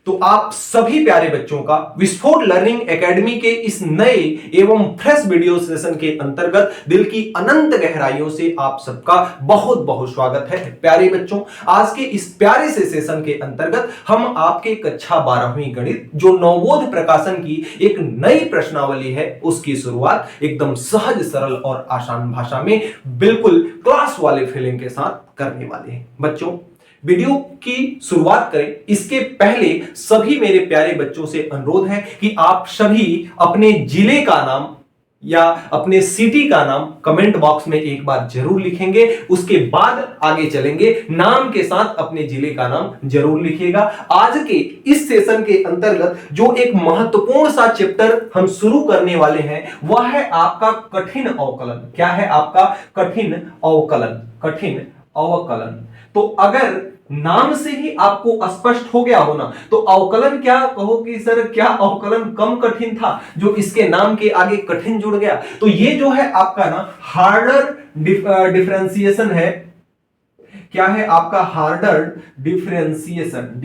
तो आप सभी प्यारे बच्चों का विस्फोट लर्निंग एकेडमी के इस नए एवं फ्रेश वीडियो सेशन के अंतर्गत दिल की अनंत गहराइयों से आप सबका बहुत बहुत स्वागत है। प्यारे बच्चों, आज के इस प्यारे से सेशन के अंतर्गत हम आपके कक्षा 12वीं गणित जो नवबोध प्रकाशन की एक नई प्रश्नावली है उसकी शुरुआत एकदम सहज सरल और आसान भाषा में बिल्कुल क्लास वाले फीलिंग के साथ करने वाले हैं। बच्चों, वीडियो की शुरुआत करें इसके पहले सभी मेरे प्यारे बच्चों से अनुरोध है कि आप सभी अपने जिले का नाम या अपने सिटी का नाम कमेंट बॉक्स में एक बार जरूर लिखेंगे। उसके बाद आगे चलेंगे, नाम के साथ अपने जिले का नाम जरूर लिखिएगा। आज के इस सेशन के अंतर्गत जो एक महत्वपूर्ण सा चैप्टर हम शुरू करने वाले हैं वह है आपका कठिन अवकलन। क्या है आपका कठिन अवकलन? कठिन अवकलन। तो अगर नाम से ही आपको स्पष्ट हो गया हो ना, तो अवकलन क्या कहो कि सर क्या अवकलन कम कठिन था जो इसके नाम के आगे कठिन जुड़ गया? तो ये जो है आपका ना हार्डर डिफरेंशिएशन है। क्या है आपका harder differentiation?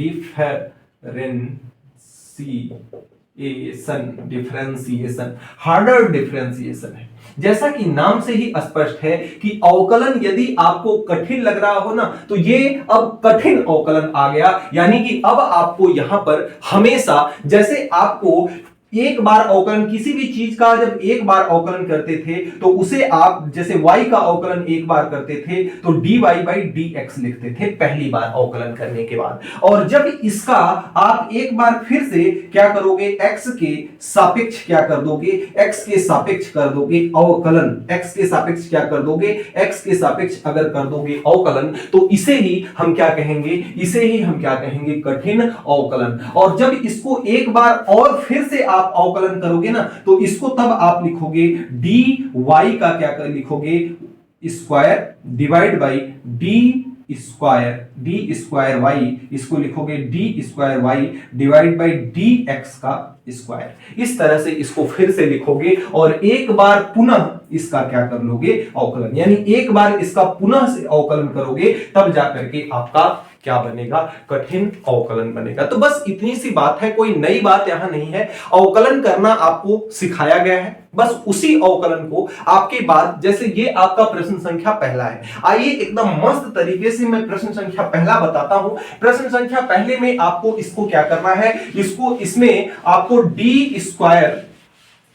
Differentiation harder differentiation है। जैसा कि नाम से ही स्पष्ट है कि अवकलन यदि आपको कठिन लग रहा हो ना, तो ये अब कठिन अवकलन आ गया। यानी कि अब आपको यहां पर हमेशा, जैसे आपको एक बार अवकलन किसी भी चीज का जब एक बार अवकलन करते थे तो उसे आप जैसे y का अवकलन एक बार करते थे तो dy बाई dx लिखते थे पहली बार अवकलन करने के बाद। और जब इसका आप एक बार फिर से क्या करोगे, x के सापेक्ष क्या कर दोगे, x के सापेक्ष कर दोगे अवकलन। x के सापेक्ष क्या कर दोगे, x के सापेक्ष अगर कर दोगे अवकलन तो इसे ही हम क्या कहेंगे, इसे ही हम क्या कहेंगे, कठिन अवकलन। और जब इसको एक बार और फिर से आप अवकलन करोगे ना, तो इसको तब आप लिखोगे dy का क्या लिखोगे, square divide by D square y, इसको लिखोगे D square y divide by d x का स्क्वायर। इस तरह से इसको फिर से लिखोगे और एक बार पुनः इसका क्या कर लोगे, अवकलन। यानी एक बार इसका पुनः से अवकलन करोगे तब जाकर के आपका क्या बनेगा, कठिन अवकलन बनेगा। तो बस इतनी सी बात है, कोई नई बात यहां नहीं है। अवकलन करना आपको सिखाया गया है, बस उसी अवकलन को आपके बाद, जैसे ये आपका प्रश्न संख्या पहला है, आइए एकदम मस्त तरीके से मैं प्रश्न संख्या पहला बताता हूं। प्रश्न संख्या पहले में आपको इसको क्या करना है, इसको इसमें आपको D square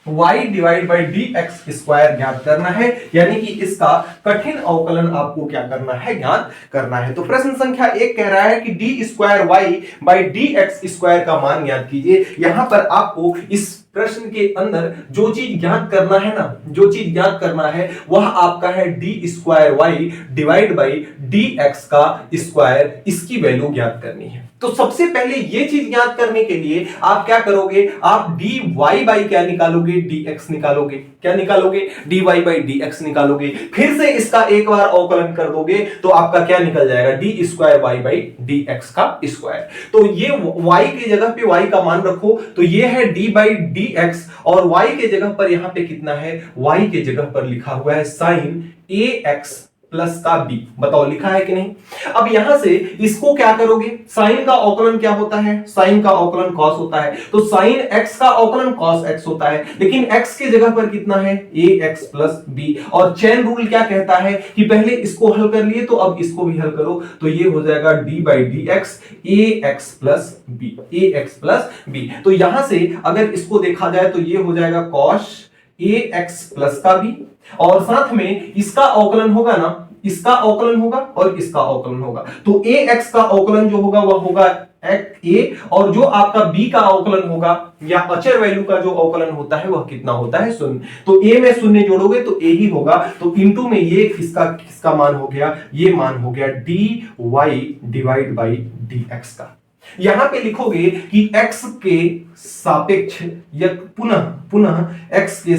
y divide by d x square ज्ञात करना है। यानी कि इसका कठिन अवकलन आपको क्या करना है, ज्ञात करना है। तो प्रश्न संख्या 1 कह रहा है कि d square y by d x square का मान ज्ञात कीजिए। यहां पर आपको इस प्रश्न के अंदर जो चीज ज्ञात करना है ना, जो चीज ज्ञात करना है वह आपका है d square y divide by d x का स्क्वायर, इसकी वैल्यू ज्ञात करनी है। तो सबसे पहले ये चीज ज्ञात करने के लिए आप क्या करोगे, आप डी वाई बाई क्या निकालोगे, डी एक्स निकालोगे। क्या निकालोगे, d y by d x निकालोगे। फिर से इसका एक बार अवकलन कर दोगे तो आपका क्या निकल जाएगा, d square y by d x का स्क्वायर। तो ये y की जगह पे y का मान रखो, तो ये है d बाई डी एक्स, और y के जगह पर यहां पे कितना है, y के जगह पर लिखा हुआ है साइन ए एक्स प्लस का b। बताओ लिखा है कि नहीं। अब यहां से इसको क्या करोगे, साइन का अवकलन क्या होता है, साइन का अवकलन कॉस होता है, तो साइन x का अवकलन कॉस x होता है। लेकिन x के जगह पर कितना है, ax प्लस b। और चेन रूल क्या कहता है कि पहले इसको हल कर लिए तो अब इसको भी हल करो, तो ये हो जाएगा d by d x ax plus b। तो यहां से अगर इसको देखा जाए तो ये हो जाएगा cos ax प्लस का b, और साथ में इसका अवकलन होगा ना, इसका अवकलन होगा और इसका अवकलन होगा। तो ax का अवकलन जो होगा वह होगा a, और जो आपका b का अवकलन होगा या अचर वैल्यू का जो अवकलन होता है वह कितना होता है, शून्य। तो a में शून्य जोड़ोगे तो a ही होगा, तो इंटू में ये किसका मान हो गया, ये मान हो गया d y divide by d x का। यहां पे लिखोगे कि x के सापेक्ष या पुनः x के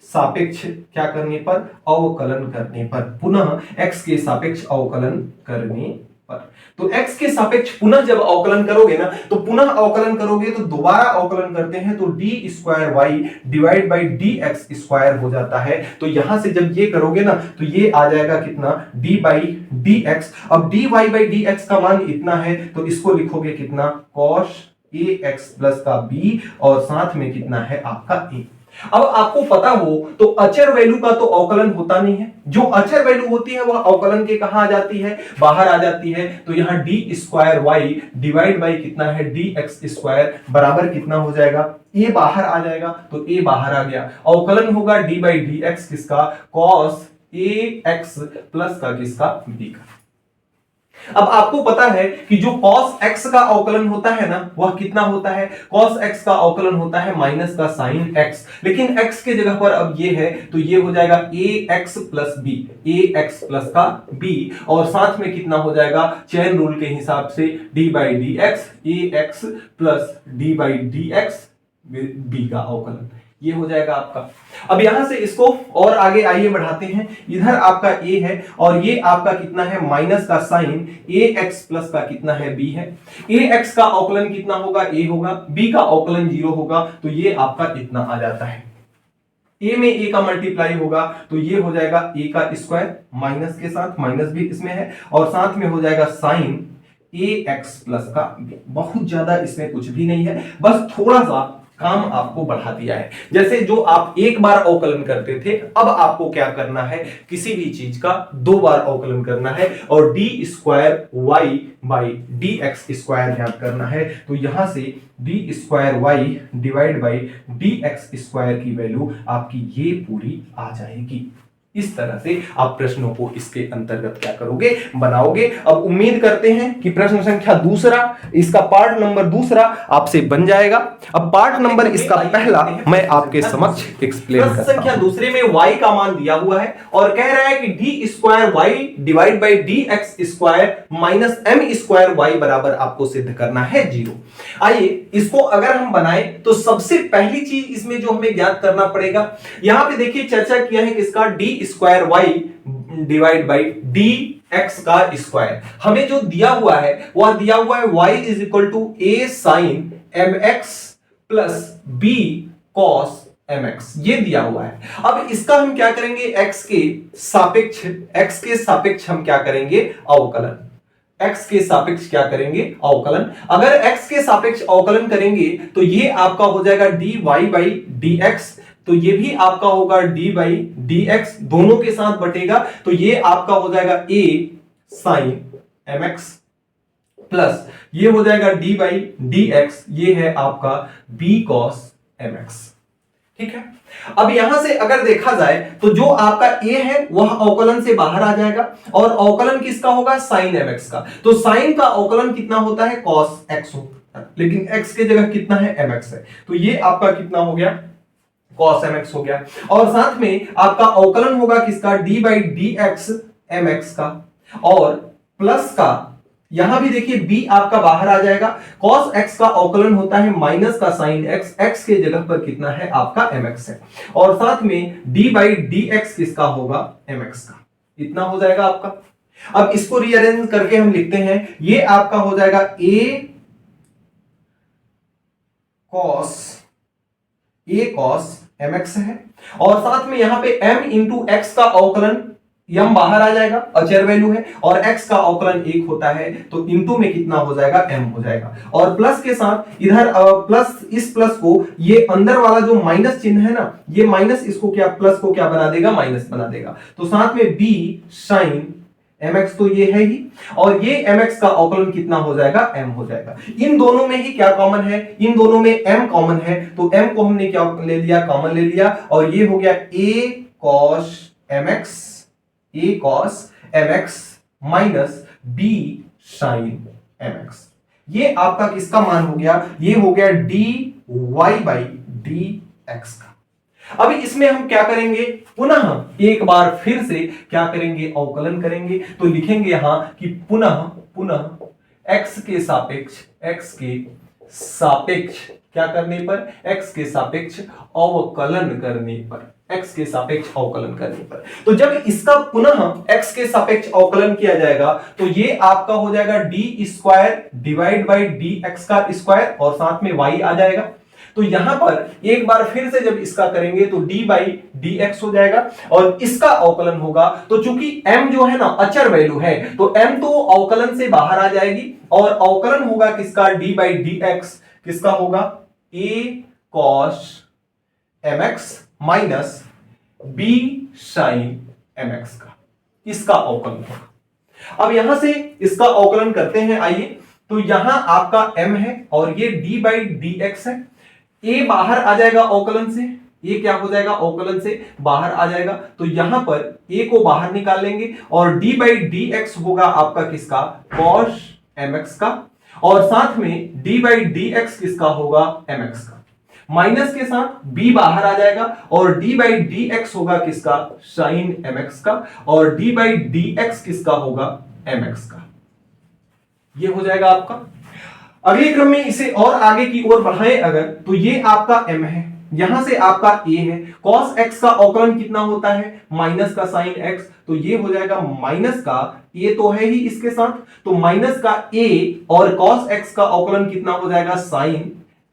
सापेक्ष क्या करने पर, अवकलन करने पर, पुनः x के सापेक्ष अवकलन करने पर। तो x के सापेक्ष पुनः जब अवकलन करोगे ना, तो पुनः अवकलन करोगे तो दोबारा अवकलन करते हैं तो d square y divide by d x square हो जाता है। तो यहां से जब ये करोगे ना तो ये आ जाएगा कितना, डी बाई डी एक्स। अब d y by d x का मान इतना है तो इसको लिखोगे कितना, कॉस ए एक्स प्लस का बी और साथ में कितना है आपका ए। अब आपको पता हो तो अचर वैल्यू का तो अवकलन होता नहीं है, जो अचर वैल्यू होती है वह अवकलन के कहां आ जाती है, बाहर आ जाती है। तो यहां d square y divide by कितना है डी एक्स स्क्वायर बराबर कितना हो जाएगा, ए बाहर आ जाएगा। तो ए बाहर आ गया, अवकलन होगा डी बाई डी एक्स किसका, कॉस ए एक्स प्लस का किसका, बी का। अब आपको पता है कि जो cos x का अवकलन होता है ना वह कितना होता है, cos x का अवकलन होता है माइनस का sin x, लेकिन x के जगह पर अब ये है तो ये हो जाएगा ax plus b, ax plus का b और साथ में कितना हो जाएगा, चेन रूल के हिसाब से d by d x, ax plus d by d x b का अवकलन ये हो जाएगा आपका। अब यहां से इसको और आगे आइए बढ़ाते हैं, इधर आपका a है और ये आपका कितना है माइनस का साइन ax प्लस का कितना है b है। ax का अवकलन कितना होगा, a होगा, b का अवकलन 0 होगा तो ये आपका इतना आ जाता है। a में a का मल्टीप्लाई होगा तो ये हो जाएगा a का स्क्वायर माइनस के साथ, माइनस भी इसमें है और साथ में हो जाएगा साइन ax प्लस का b। बहुत ज्यादा इसमें कुछ भी नहीं है, बस थोड़ा सा काम आपको बढ़ा दिया है। जैसे जो आप एक बार अवकलन करते थे अब आपको क्या करना है, किसी भी चीज का 2 बार अवकलन करना है और d square y by d x square याद करना है। तो यहां से d square y divide by d x square की वैल्यू आपकी ये पूरी आ जाएगी। इस तरह से आप प्रश्नों को इसके अंतर्गत क्या करोगे, बनाओगे। अब उम्मीद करते हैं कि प्रश्न संख्या दूसरा, इसका पार्ट नंबर दूसरा आपसे बन जाएगा। अब पार्ट नंबर इसका पहला मैं आपके समक्ष एक्सप्लेन करता हूं। संख्या दूसरे में y का मान दिया हुआ है और कह रहा है कि d square y divide by d x square minus m square y बराबर आपको सिद्ध करना है 0। आइए इसको अगर हम बनाए तो सबसे पहली चीज इसमें जो हमें ज्ञात करना पड़ेगा, यहां पे देखिए चर्चा किया है किसका, d square y divide by d x का स्क्वायर। हमें जो दिया हुआ है वह दिया हुआ है y is equal to a sine m x plus b cos m x, ये दिया हुआ है। अब इसका हम क्या करेंगे, x के सापेक्ष हम क्या करेंगे, अवकलन। x के सापेक्ष क्या करेंगे, अवकलन। अगर x के सापेक्ष अवकलन करेंगे तो ये आपका हो जाएगा dy बाई dx, तो ये भी आपका होगा d बाई dx, दोनों के साथ बटेगा तो ये आपका हो जाएगा a sin mx प्लस ये हो जाएगा d बाई dx, ये है आपका b cos mx। ठीक है। अब यहां से अगर देखा जाए तो जो आपका a है वह अवकलन से बाहर आ जाएगा और अवकलन किसका होगा, sin mx का। तो sin का अवकलन कितना होता है, cos x होता है, लेकिन x के जगह कितना है, mx है, तो ये आपका कितना हो गया, cos mx हो गया। और साथ में आपका अवकलन होगा किसका, d by d x m x का और प्लस का, यहां भी देखिए b आपका बाहर आ जाएगा। cos x का अवकलन होता है माइनस का sin x, x के जगह पर कितना है आपका mx है और साथ में d बाई dx किसका होगा, mx का। इतना हो जाएगा आपका। अब इसको रीअरेंज करके हम लिखते हैं, ये आपका हो जाएगा a cos mx है और साथ में यहां पे m इंटू एक्स का अवकलन, m बाहर आ जाएगा, अचर वैल्यू है और x का अवकलन 1 होता है तो इंटू में कितना हो जाएगा, m हो जाएगा। और प्लस के साथ इधर प्लस, इस प्लस को ये अंदर वाला जो माइनस चिन्ह है ना, ये माइनस इसको क्या, प्लस को क्या बना देगा, माइनस बना देगा। तो साथ में b sin mx तो ये है ही और ये mx का अवकलन कितना हो जाएगा, m हो जाएगा। इन दोनों में ही क्या कॉमन है, इन दोनों में m कॉमन है तो m को हमने क्या ले लिया, कॉमन ले लिया और ये हो गया a cos mx minus b sin mx। ये आपका किसका मान हो गया, ये हो गया dy बाई dx का। अब इसमें हम क्या करेंगे, पुनः एक बार फिर से क्या करेंगे, अवकलन करेंगे। तो लिखेंगे यहां कि पुनः x के सापेक्ष क्या करने पर, x के सापेक्ष अवकलन करने पर, x के सापेक्ष अवकलन करने पर। तो जब इसका पुनः x के सापेक्ष अवकलन किया जाएगा तो ये आपका हो जाएगा d square divide by d x का स्क्वायर और साथ में y आ जाएगा। तो यहां पर एक बार फिर से जब इसका करेंगे तो d बाई डी एक्स हो जाएगा और इसका अवकलन होगा। तो चूंकि m जो है ना अचर वैल्यू है तो m तो अवकलन से बाहर आ जाएगी और अवकलन होगा किसका, d बाई डी एक्स किसका होगा, a cos mx minus b sin mx का, इसका अवकलन होगा। अब यहां से इसका अवकलन करते हैं, आइए। तो यहां आपका m है और ये d बाई डी एक्स है, a बाहर आ जाएगा अवकलन से, ये क्या हो जाएगा अवकलन से बाहर आ जाएगा। तो यहां पर a को बाहर निकाल लेंगे और d बाई डी एक्स होगा आपका किसका, cos mx का, और साथ में d बाई डी एक्स किसका होगा, mx का। माइनस के साथ b बाहर आ जाएगा और d बाई डी एक्स होगा किसका, sin mx का, और d बाई डी एक्स किसका होगा, mx का। ये हो जाएगा आपका। अगले क्रम में इसे और आगे की ओर बढ़ाएं अगर, तो ये आपका m है, यहां से आपका a है, cos x का अवकलन कितना होता है, माइनस का sin x, तो ये हो जाएगा माइनस का a तो है ही इसके साथ, तो माइनस का a और cos x का अवकलन कितना हो जाएगा, sin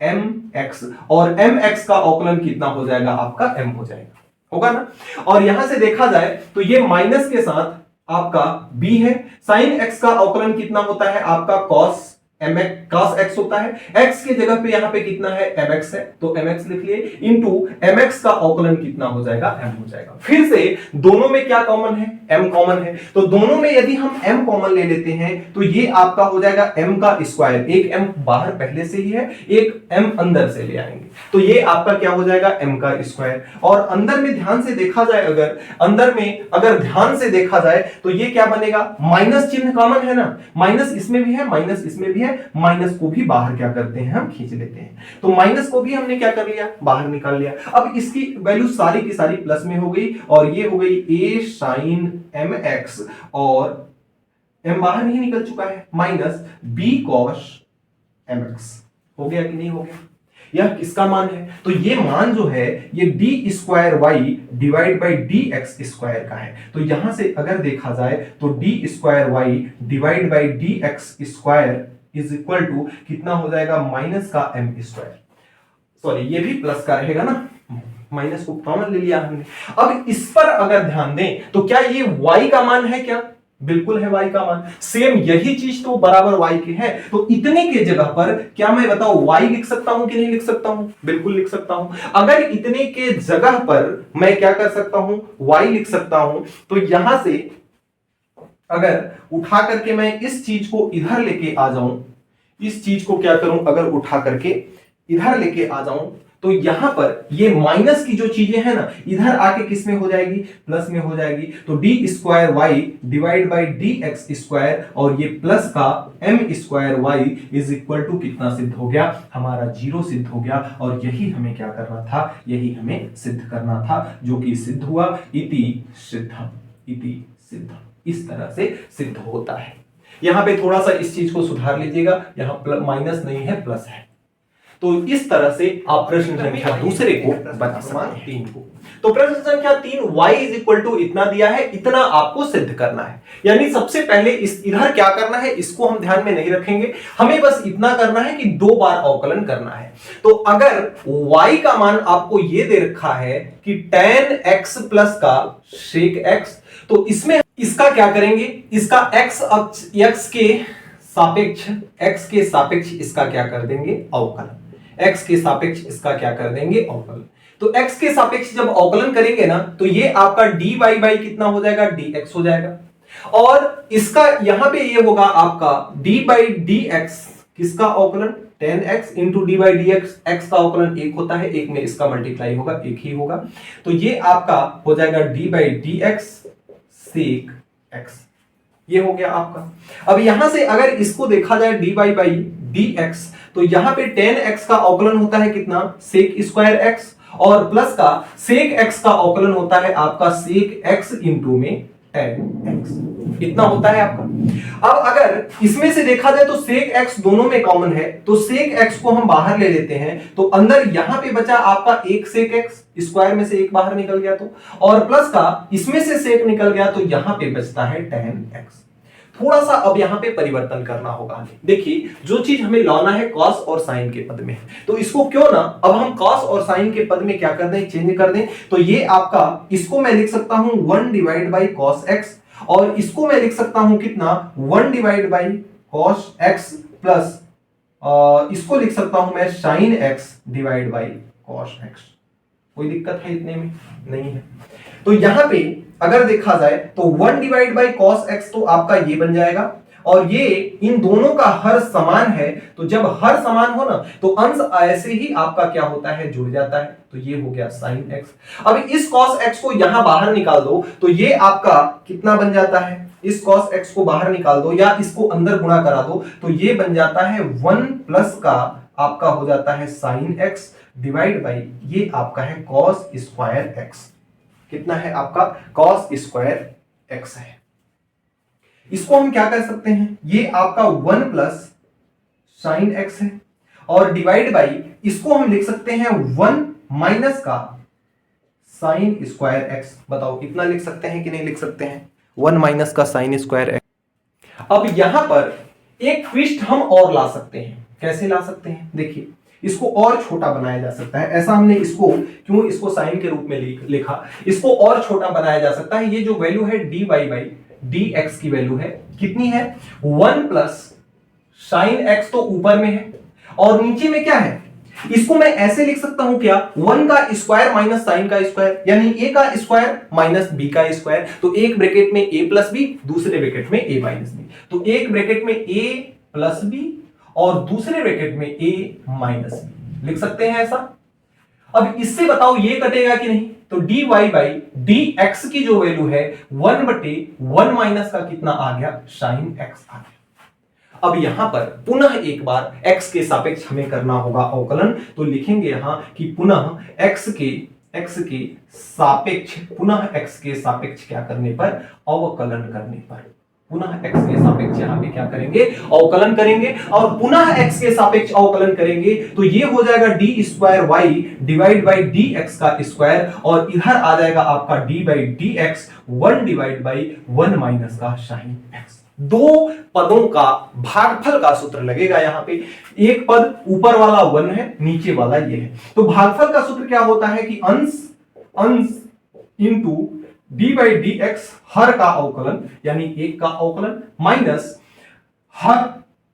mx, और mx का अवकलन कितना हो जाएगा आपका, m हो जाएगा, होगा ना। और यहां से देखा जाए तो ये माइनस के साथ आपका b है, sin x का अवकलन कितना होता है आपका cos x होता है, x की जगह पे यहां पे कितना है, mx है, तो mx लिख लिए, इंटू mx का अवकलन कितना हो जाएगा, m हो जाएगा। फिर से दोनों में क्या कॉमन है, m कॉमन है, तो दोनों में यदि हम m कॉमन ले लेते हैं तो ये आपका हो जाएगा m का स्क्वायर, एक m बाहर पहले से ही है, एक m अंदर से ले आएंगे, तो ये आपका क्या हो जाएगा, m का स्क्वायर। और अंदर में ध्यान से देखा जाए अगर, अंदर में अगर ध्यान से देखा जाए तो ये क्या बनेगा, माइनस चिन्ह कॉमन है ना, माइनस इसमें भी है, माइनस इसमें भी है, माइनस को भी बाहर क्या करते हैं, हम खींच लेते हैं, तो माइनस को भी हमने क्या कर लिया, बाहर निकाल लिया। अब इसकी वैल्यू सारी की सारी प्लस में हो गई और ये हो गई a sin mx, और m बाहर नहीं निकल चुका है, माइनस b cos mx। हो गया कि नहीं हो गया, यह किसका मान है, तो ये मान जो है ये d square y divide by d x square का है। तो यहां से अगर देखा जाए तो d square y divide by d x square is equal to कितना हो जाएगा, माइनस का एम स्क्वायर, सॉरी ये भी प्लस का रहेगा ना, माइनस को कॉमन ले लिया हमने। अब इस पर अगर ध्यान दें तो क्या ये y का मान है क्या, बिल्कुल है y का मान, सेम यही चीज तो बराबर y के है, तो इतने के जगह पर क्या मैं बताऊं y लिख सकता हूं कि नहीं लिख सकता हूं, बिल्कुल लिख सकता हूं। अगर इतने के जगह पर मैं क्या कर सकता हूं, y लिख सकता हूं, तो यहां से अगर उठा करके मैं इस चीज को इधर लेके आ जाऊं, इस चीज को क्या करूं, अगर उठा करके इधर लेके आ जाऊं, तो यहां पर ये माइनस की जो चीजें हैं ना, इधर आके किस में हो जाएगी, प्लस में हो जाएगी। तो d square y divide by d x square, और ये प्लस का m square y is equal to कितना सिद्ध हो गया, हमारा 0 सिद्ध हो गया। और यही हमें क्या करना था, यही हमें सिद्ध करना था, जो कि सिद्ध हुआ, इति सिद्धम, इति सिद्धम, इस तरह से सिद्ध होता है। यहां पे थोड़ा सा इस चीज को सुधार लीजिएगा, यहां माइनस नहीं है, प्लस है। तो इस तरह से आप प्रश्न संख्या दूसरे को बना सकते हैं, 3 को। तो प्रश्न संख्या 3 y इज इक्वल टू इतना दिया है, इतना आपको सिद्ध करना है। यानी सबसे पहले इस इधर क्या करना है, इसको हम ध्यान में नहीं रखेंगे, हमें बस इतना करना है कि 2 बार अवकलन करना है। तो अगर y का मान आपको ये दे रखा है कि tan x प्लस का sec x, तो इसमें इसका क्या करेंगे, इसका x के सापेक्ष इसका क्या कर देंगे, अवकलन, x के सापेक्ष इसका क्या कर देंगे, अवकलन। तो x के सापेक्ष जब अवकलन करेंगे ना, तो ये आपका dy बाई कितना हो जाएगा, dx हो जाएगा, और इसका यहां पे ये होगा आपका d बाई dx किसका अवकलन, tan x into d by d x, x का अवकलन 1 होता है, 1 में इसका मल्टीप्लाई होगा, 1 ही होगा। तो ये आपका हो जाएगा d by d x sec x, ये हो गया आपका। अब यहां से अगर इसको देखा जाए dy बाई डी एक्स, तो यहां पे tan x का अवकलन होता है कितना, sec स्क्वायर x, और प्लस का sec x का अवकलन होता है आपका sec x इंटू में tan x इतना होता है आपका। अब अगर इसमें से देखा जाए तो sec x दोनों में कॉमन है, तो sec x को हम बाहर ले लेते हैं, तो अंदर यहां पे बचा आपका एक sec x, स्क्वायर में से एक बाहर निकल गया तो, और प्लस का इसमें से sec निकल गया, तो यहां पे बचता है tan x। थोड़ा सा अब यहां पे परिवर्तन करना होगा। देखिए जो चीज हमें लाना है कॉस और साइन के पद में, तो इसको क्यों ना अब हम कॉस और साइन के पद में क्या कर दें, चेंज कर दें। तो ये आपका, इसको मैं लिख सकता हूं 1 डिवाइड बाई कॉस एक्स, और इसको मैं लिख सकता हूं कितना, 1 divide by cos x plus इसको लिख सकता हूं मैं sine x divide by cos x. कोई दिक्कत है इतने में? नहीं है। तो यहां पे अगर देखा जाए तो 1 डिवाइड बाई कॉस एक्स तो आपका ये बन जाएगा, और ये इन दोनों का हर समान है, तो जब हर समान हो ना तो अंश ऐसे ही आपका क्या होता है, जुड़ जाता है, तो ये हो गया साइन एक्स। अब इस कॉस एक्स को यहां बाहर निकाल दो, तो ये आपका कितना बन जाता है, इस कॉस एक्स को बाहर निकाल दो या इसको अंदर गुणा करा दो, तो ये बन जाता है 1 प्लस का आपका हो जाता है साइन एक्स डिवाइड बाई ये आपका है कॉस स्क्वायर एक्स। कितना है आपका, कॉस स्क्वायर एक्स है। इसको हम क्या कर सकते हैं, ये आपका 1 प्लस साइन एक्स है, और डिवाइड बाई इसको हम लिख सकते हैं 1 माइनस का साइन स्क्वायर एक्स। बताओ इतना लिख सकते हैं कि नहीं लिख सकते हैं, 1 माइनस का साइन स्क्वायर एक्स। अब यहां पर एक ट्विस्ट हम और ला सकते हैं। कैसे ला सकते हैं, देखिए इसको और छोटा बनाया जा सकता है। ऐसा हमने इसको क्यों, इसको साइन के रूप में लिखा, इसको और छोटा बनाया जा सकता है। ये जो वैल्यू है dy बाई dx की वैल्यू है, कितनी है, 1 प्लस साइन x तो ऊपर में है और नीचे में क्या है, इसको मैं ऐसे लिख सकता हूं क्या, 1 का स्क्वायर माइनस साइन का स्क्वायर, यानी a का स्क्वायर माइनस b का स्क्वायर। तो एक ब्रैकेट में a प्लस b, दूसरे ब्रैकेट में a माइनस b। तो एक ब्रैकेट में a प्लस b और दूसरे ब्रैकेट में a माइनस b लिख सकते हैं ऐसा। अब इससे बताओ ये कटेगा कि नहीं, तो dy बाई dx की जो वैल्यू है 1/1 माइनस का कितना आ गया, साइन x आ गया। अब यहां पर पुनः एक बार x के सापेक्ष हमें करना होगा अवकलन, तो लिखेंगे यहां कि पुनः x के सापेक्ष, पुनः x के सापेक्ष क्या करने पर, अवकलन करने पर, पुनः x के सापेक्ष यहां पे क्या करेंगे, अवकलन करेंगे, और पुनः x के सापेक्ष अवकलन करेंगे, तो ये हो जाएगा d square y divide by d x का स्क्वायर, और इधर आ जाएगा आपका d by d x 1 divide by 1 minus का साइन एक्स। दो पदों का भागफल का सूत्र लगेगा यहां पे, एक पद ऊपर वाला 1 है, नीचे वाला ये है, तो भागफल का सूत्र क्या होता है कि अंश into d by d x हर का अवकलन यानी एक का अवकलन, माइनस हर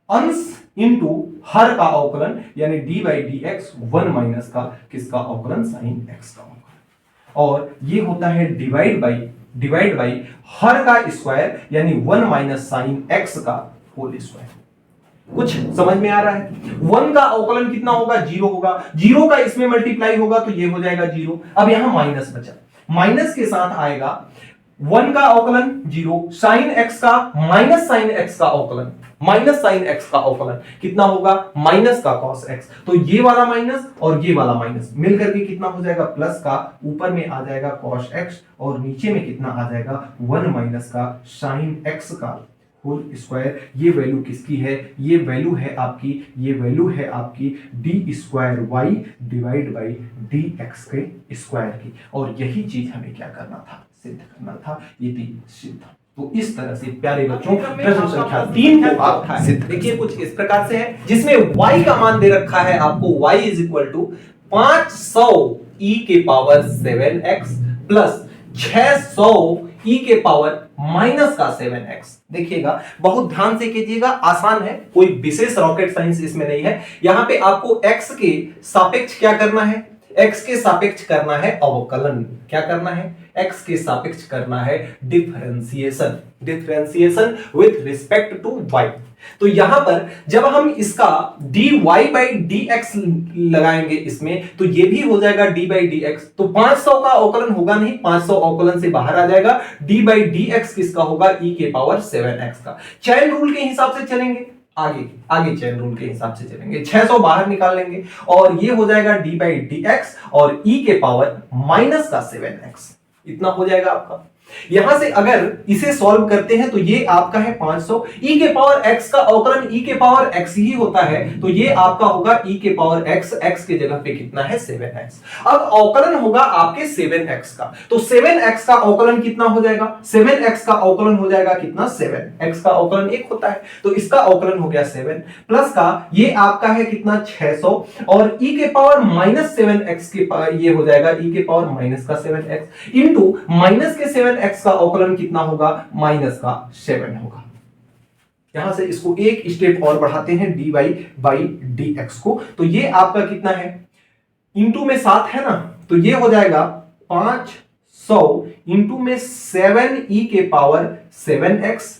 अंश इंटू हर का अवकलन यानी D by d x 1 minus का किसका अवकलन, साइन एक्स का अवकलन। और ये होता है डिवाइड बाई हर का स्क्वायर यानी 1 माइनस साइन एक्स का होल स्क्वायर। कुछ समझ में आ रहा है? 1 का अवकलन कितना होगा, 0 होगा, 0 का इसमें मल्टीप्लाई होगा तो ये हो जाएगा 0। अब यहां माइनस बचा, माइनस के साथ आएगा 1 का अवकलन 0, साइन एक्स का माइनस साइन एक्स का अवकलन, माइनस साइन एक्स का अवकलन कितना होगा, माइनस का कॉस एक्स। तो ये वाला माइनस और ये वाला माइनस मिलकर के कितना हो जाएगा, प्लस का, ऊपर में आ जाएगा कॉस एक्स और नीचे में कितना आ जाएगा, 1 माइनस का साइन एक्स का होल स्क्वायर। ये वैल्यू किसकी है, ये वैल्यू है आपकी d square y divide by d x के स्क्वायर की। और यही चीज हमें क्या करना था, सिद्ध करना था, ये थी सिद्ध। तो इस तरह से प्यारे बच्चों प्रश्न संख्या 3 को आप सिद्ध देखिए कुछ इस प्रकार से है, जिसमें y का मान दे रखा है आपको, y is equal to 500 e के पावर 7x प्लस 600 e के पावर माइनस का 7x। देखिएगा बहुत ध्यान से कीजिएगा, आसान है, कोई विशेष रॉकेट साइंस इसमें नहीं है। यहां पे आपको x के सापेक्ष क्या करना है, x के सापेक्ष करना है अवकलन। क्या करना है, x के सापेक्ष करना है differentiation with respect to y। तो यहां पर जब हम इसका dy बाई dx लगाएंगे इसमें, तो ये भी हो जाएगा d बाई dx। तो 500 का अवकलन होगा नहीं, 500 अवकलन से बाहर आ जाएगा, d बाई dx किसका होगा, e के पावर 7x का। चैन रूल के हिसाब से चलेंगे, आगे चैन रूल के हिसाब से चलेंगे, 600 बाहर निकाल लेंगे और ये हो जाएगा d बाई dx और e के पावर माइनस का 7x, इतना हो जाएगा आपका। यहां से अगर इसे सॉल्व करते हैं तो ये आपका है 500, e के पावर x का अवकलन e के पावर x ही होता है, तो ये आपका होगा e के पावर x, x के जगह पे कितना है 7x। अब अवकलन होगा आपके 7x का, तो 7x का अवकलन कितना हो जाएगा, 7x का अवकलन हो जाएगा कितना 7x का अवकलन 1 होता है, तो इसका अवकलन हो गया 7 प्लस का ये आपका है कितना 600 और e के पावर माइनस 7x के ये हो जाएगा e के पावर माइनस का 7x इंटू माइनस के 7x का अवकलन कितना होगा माइनस का 7 होगा। यहां से इसको एक स्टेप और बढ़ाते हैं dy बाई dx को, तो ये आपका कितना है इंटू में 7 है ना, तो ये हो जाएगा 500 इंटू में 7e के पावर 7x,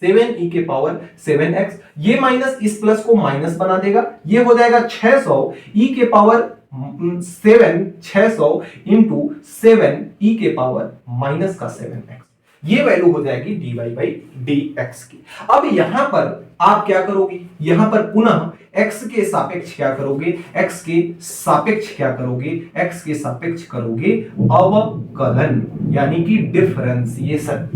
7e के पावर 7x, ये माइनस इस प्लस को माइनस बना देगा, ये हो जाएगा 600 e के पावर 600 इंटू 7e के पावर माइनस का 7x, ये वैल्यू हो जाएगी dy बाई dx की। अब यहां पर आप क्या करोगे, यहां पर पुनः x के सापेक्ष क्या करोगे, x के सापेक्ष क्या करोगे, x के सापेक्ष करोगे अवकलन यानी कि डिफरेंशिएशन।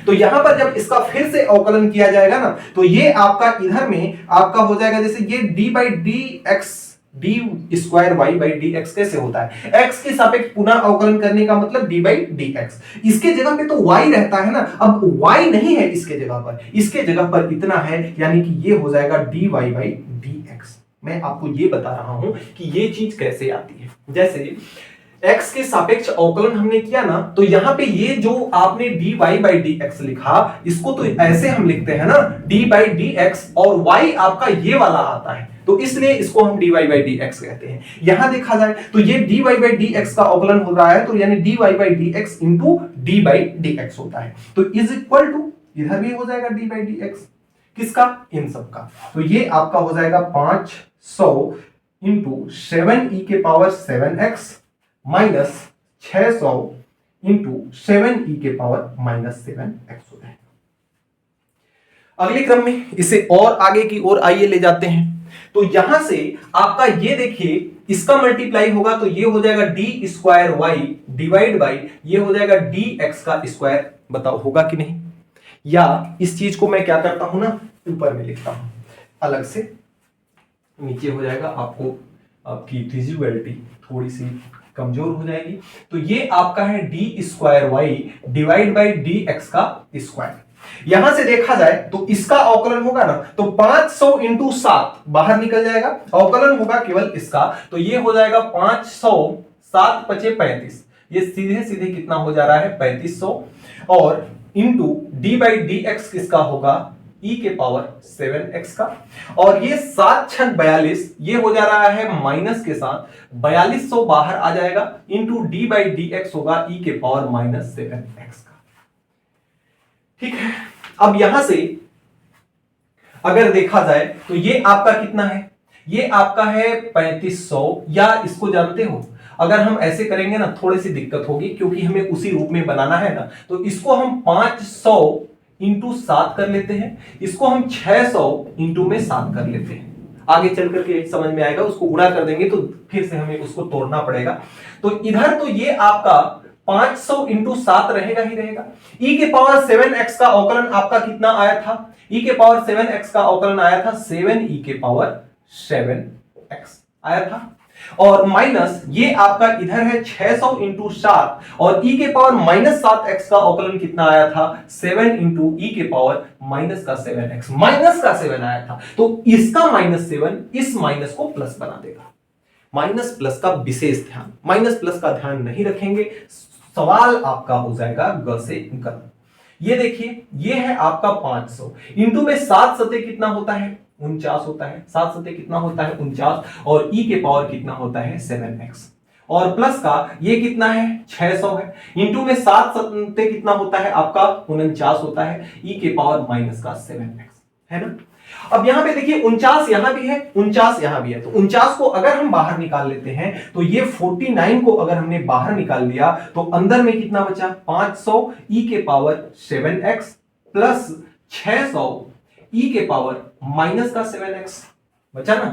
तो यहां पर जब इसका फिर से अवकलन किया जाएगा ना, तो ये आपका इधर में आपका हो जाएगा जैसे ये d by dx d square y by d x कैसे होता है, x के सापेक्ष पुनः अवकलन करने का मतलब d बाई डी एक्स, इसके जगह पे तो y रहता है ना, अब y नहीं है इसके जगह पर, इसके जगह पर इतना है, यानी कि ये हो जाएगा dy बाई डी एक्स। मैं आपको ये बता रहा हूं कि ये चीज कैसे आती है, जैसे x के सापेक्ष अवकलन हमने किया ना, तो यहां पे ये जो आपने dy बाई डी एक्स लिखा, इसको तो ऐसे हम लिखते हैं ना d बाई डी एक्स, और y आपका ये वाला आता है, तो इसलिए इसको हम dy बाई डी एक्स कहते हैं। यहां देखा जाए तो ये dy बाई डी एक्स का अवकलन हो रहा है, तो यानी dy by d x into d by d x होता है, तो इज इक्वल टू इधर भी हो जाएगा डी बाई डी एक्स, किसका, इन सब का, तो ये आपका हो जाएगा 500 इंटू 7e के power 7x minus 600 into 7e के पावर माइनस 7x हो जाएगा। अगले क्रम में इसे और आगे की ओर आइए ले जाते हैं, तो यहां से आपका ये देखिए इसका मल्टीप्लाई होगा, तो ये हो जाएगा d square y divide by ये हो जाएगा डी एक्स का स्क्वायर, बताओ होगा कि नहीं, या इस चीज को मैं क्या करता हूं ना ऊपर में लिखता हूं अलग से, नीचे हो जाएगा, आपको आपकी ट्रिजिबिलिटी थोड़ी सी कमजोर हो जाएगी, तो ये आपका है d square y divide by d x का स्क्वायर। यहां से देखा जाए तो इसका अवकलन होगा ना, तो 500 इंटू 7 बाहर निकल जाएगा, अवकलन होगा केवल इसका, तो ये हो जाएगा 500 7 पचे 35, ये सीधे सीधे कितना हो जा रहा है 3500, और into d by d x किसका होगा e के पावर 7x का, और ये 7 छक 42, ये हो जा रहा है माइनस के साथ 4200 बाहर आ जाएगा, into d by d x होगा e के पावर माइनस 7x का। ठीक है, अब यहां से अगर देखा जाए तो ये आपका कितना है, ये आपका है 3500, या इसको जानते हो अगर हम ऐसे करेंगे ना थोड़ी सी दिक्कत होगी, क्योंकि हमें उसी रूप में बनाना है ना, तो इसको हम 500 इंटू 7 कर लेते हैं, इसको हम 600 इंटू में 7 कर लेते हैं, आगे चल करके समझ में आएगा, उसको गुणा कर देंगे तो फिर से हमें उसको तोड़ना पड़ेगा, तो इधर तो ये आपका 500 इंटू 7 रहेगा ही रहेगा, e के पावर 7x का अवकलन आपका कितना आया था, e के पावर 7x का अवकलन आया था 7e के पावर 7x आया था, और माइनस ये आपका इधर है 600 इंटू 7, और e के पावर माइनस 7x का अवकलन कितना आया था 7 इंटू e के पावर माइनस का 7x, माइनस का 7 आया था, तो इसका माइनस 7 इस माइनस को प्लस बना देगा। माइनस प्लस का विशेष ध्यान, माइनस प्लस का ध्यान नहीं रखेंगे, सवाल आपका हो जाएगा ग से गलत। ये देखिए ये है आपका 500 इंटू में 7 सते कितना होता है 49 होता है, 7 सते कितना होता है 49, और e के पावर कितना होता है 7x, और प्लस का ये कितना है 600 है, इंटू में 7 सते कितना होता है आपका 49 होता है, e के पावर माइनस का 7x है ना। अब यहां पे देखिए 49 यहां भी है, 49 यहां भी है, तो 49 को अगर हम बाहर निकाल लेते हैं तो ये 49 को अगर हमने बाहर निकाल लिया तो अंदर में कितना बचा 500 e के पावर 7x प्लस 600 e के पावर माइनस का 7x बचा ना।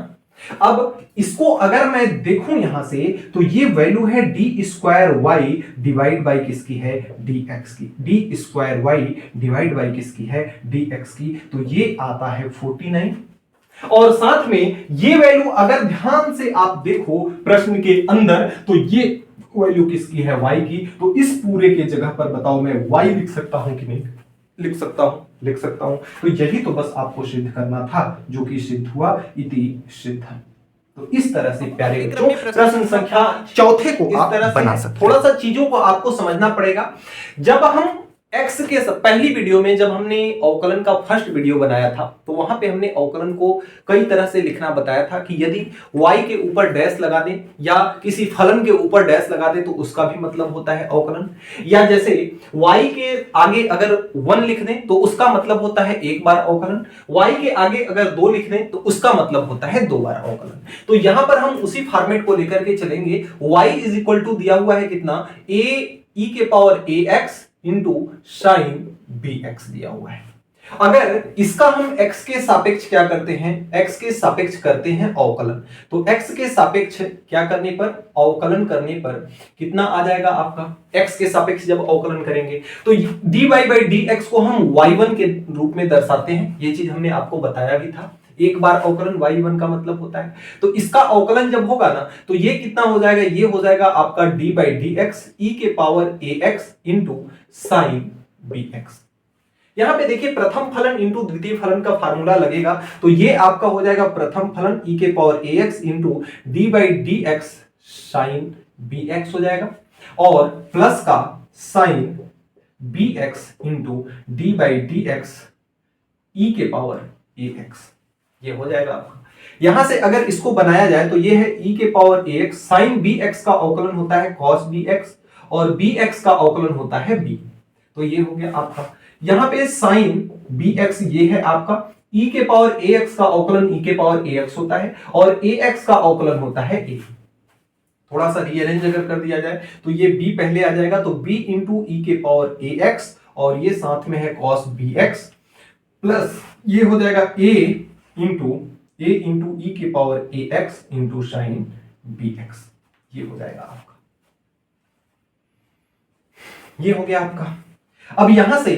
अब इसको अगर मैं देखूं यहां से तो ये वैल्यू है d square y divide by किसकी है, डी एक्स की। D square y divide by किसकी है, डी एक्स की। तो ये आता है 49। और साथ में ये वैल्यू अगर ध्यान से आप देखो प्रश्न के अंदर तो ये वैल्यू किसकी है, y की। तो इस पूरे के जगह पर बताओ मैं y लिख सकता हूं कि नहीं लिख सकता हूं, लिख सकता हूं। तो यही तो बस आपको सिद्ध करना था, जो कि सिद्ध हुआ, इति सिद्ध। तो इस तरह से प्यारे बच्चों प्रश्न संख्या चौथे को आप बना सकते। थोड़ा सा चीजों को आपको समझना पड़ेगा। जब हम x के पहली वीडियो में जब हमने अवकलन का फर्स्ट वीडियो बनाया था तो वहां पे हमने अवकलन को कई तरह से लिखना बताया था कि यदि y के ऊपर डैश लगा दें या किसी फलन के ऊपर डैश लगा दें तो उसका भी मतलब होता है अवकलन। या जैसे y के आगे अगर 1 लिख दें तो उसका मतलब होता है एक बार अवकलन। y के आगे अगर 2 लिख दें तो उसका मतलब होता है 2 बार अवकलन। तो यहां पर हम उसी फॉर्मेट को लेकर के चलेंगे। y इज इक्वल टू दिया हुआ है कितना, a e के power ax into sine bx दिया हुआ है। अगर इसका हम x के सापेक्ष क्या करते हैं, x के सापेक्ष करते हैं अवकलन। तो x के सापेक्ष क्या करने पर, अवकलन करने पर कितना आ जाएगा आपका, x के सापेक्ष जब अवकलन करेंगे तो dy बाई dx को हम y1 के रूप में दर्शाते हैं। ये चीज हमने आपको बताया भी था, एक बार अवकलन y1 का मतलब होता है। तो इसका अवकलन जब होगा ना तो ये कितना हो जाएगा, ये हो जाएगा आपका d by d x e के power ax into sine bx। यहां पे देखिए प्रथम फलन इंटू द्वितीय फलन का फार्मूला लगेगा। तो ये आपका हो जाएगा प्रथम फलन e के power ax into d by d x sine bx हो जाएगा, और प्लस का sine bx into d by d x e के पावर ax, ये हो जाएगा आपका। यहां से अगर इसको बनाया जाए तो ये है e के पावर ax, साइन bx का अवकलन होता है cos bx और bx का अवकलन होता है b। तो ये हो गया आपका। यहां पे साइन bx ये है आपका, e के पावर ax का अवकलन e के पावर ax होता है और ax का अवकलन होता है a। थोड़ा सा रीअरेंज अगर कर दिया जाए तो ये b पहले आ जाएगा, तो b इंटू ई के पावर ax और ये साथ में है cos bx, प्लस ये हो जाएगा a इंटू ई के power ax into sine bx। ये हो जाएगा आपका, ये हो गया आपका। अब यहां से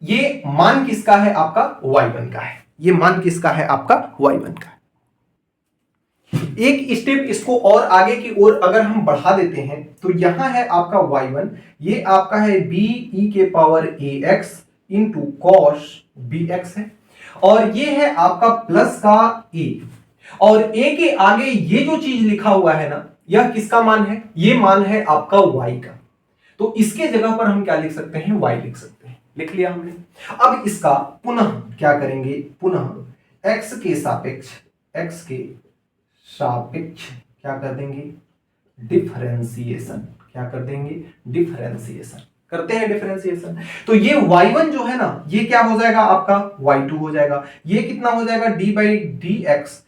ये मान किसका है आपका, y1 का है। ये मान किसका है आपका, y1 का है। एक स्टेप इसको और आगे की ओर अगर हम बढ़ा देते हैं तो यहां है आपका y1, ये आपका है b e के power ax into cos bx है, और ये है आपका प्लस का a, और a के आगे ये जो चीज लिखा हुआ है ना, यह किसका मान है, ये मान है आपका y का। तो इसके जगह पर हम क्या लिख सकते हैं, y लिख सकते हैं। लिख लिया हमने। अब इसका पुनः क्या करेंगे, पुनः x के सापेक्ष क्या कर देंगे, डिफरेंशिएशन। क्या कर देंगे, डिफरेंशिएशन करते हैं, डिफरेंशिएशन। तो ये y1 जो है ना, ये क्या हो जाएगा आपका, y2 हो जाएगा। ये कितना हो जाएगा, d by d x.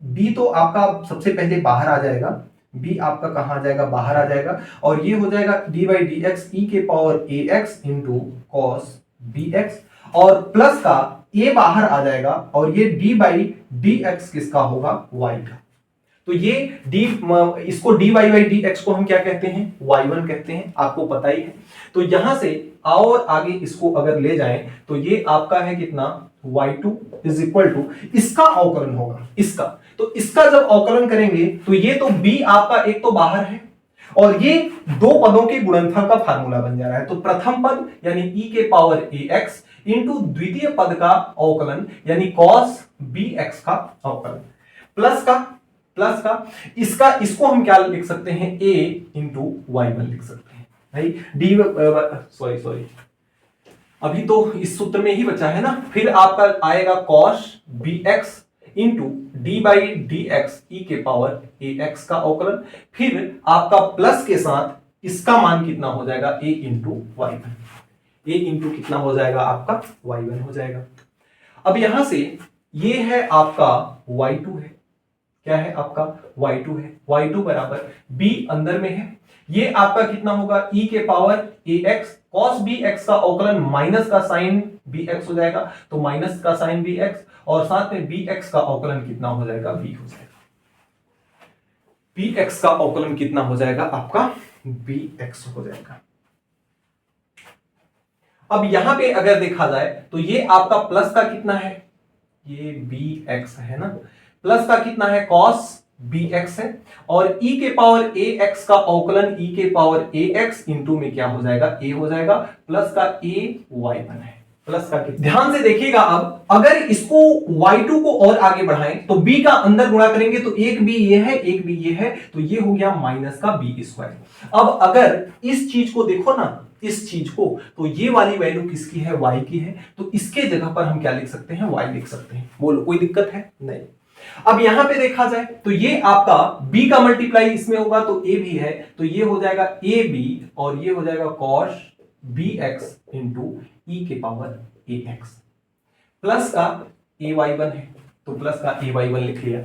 d तो आपका सबसे पहले बाहर आ जाएगा, b आपका कहां आ जाएगा, बाहर आ जाएगा, और ये हो जाएगा d by d x e के power ax into cos bx, और प्लस का a बाहर आ जाएगा, और ये d बाई डी एक्स किसका होगा, y का। तो ये इसको dy बाई डी एक्स को हम क्या कहते हैं, y1 कहते हैं, आपको पता ही है। तो यहां से और आगे इसको अगर ले जाएं तो ये आपका है कितना, y2 इज इक्वल टू, इसका अवकलन होगा इसका। तो इसका जब अवकलन करेंगे तो ये तो b आपका एक तो बाहर है, और ये दो पदों के गुणनफल का फार्मूला बन जा रहा है। तो प्रथम पद यानी e के पावर ax इंटू द्वितीय पद का अवकलन यानी cos bx का अवकलन, प्लस का इसका, इसको हम क्या लिख सकते हैं, a इंटू y1 लिख सकते हैं भाई। डी सॉरी अभी तो इस सूत्र में ही बचा है ना। फिर आपका आएगा cos bx into d by d x e के पावर ax का अवकलन, फिर आपका प्लस के साथ इसका मान कितना हो जाएगा, a into y1। a into कितना हो जाएगा आपका, y1 हो जाएगा। अब यहां से ये है आपका y2 है, क्या है आपका, y2 है। y2 बराबर b अंदर में है, ये आपका कितना होगा, e के पावर ax cos bx का अवकलन माइनस का साइन बी एक्स हो जाएगा, तो माइनस का साइन बी एक्स, और साथ में बी एक्स का अवकलन कितना हो जाएगा, बी हो जाएगा। बी एक्स का अवकलन कितना हो जाएगा आपका, बी एक्स हो जाएगा। अब यहां पे अगर देखा जाए तो ये आपका प्लस का कितना है, ये बी एक्स है ना, प्लस का कितना है, कॉस बी एक्स है, और e के पावर ए एक्स का अवकलन e के पावर ए एक्स इंटू में क्या हो जाएगा, a हो जाएगा, प्लस का a y1 है, प्लस का कितना, ध्यान से देखिएगा। अब अगर इसको y2 को और आगे बढ़ाएं तो b का अंदर गुणा करेंगे तो एक b ये है, एक b ये है, तो ये हो गया माइनस का b स्क्वायर। अब अगर इस चीज को देखो ना, इस चीज को, तो ये वाली वैल्यू किसकी है, y की है, तो इसके जगह पर हम क्या लिख सकते हैं, y लिख सकते हैं। बोलो कोई दिक्कत है, नहीं। अब यहां पे देखा जाए तो ये आपका b का मल्टीप्लाई इसमें होगा तो a भी है, तो ये हो जाएगा a b, और ये हो जाएगा cos bx इंटू e के पावर ax, प्लस का ay1 है, तो प्लस का ay1 लिख लिया।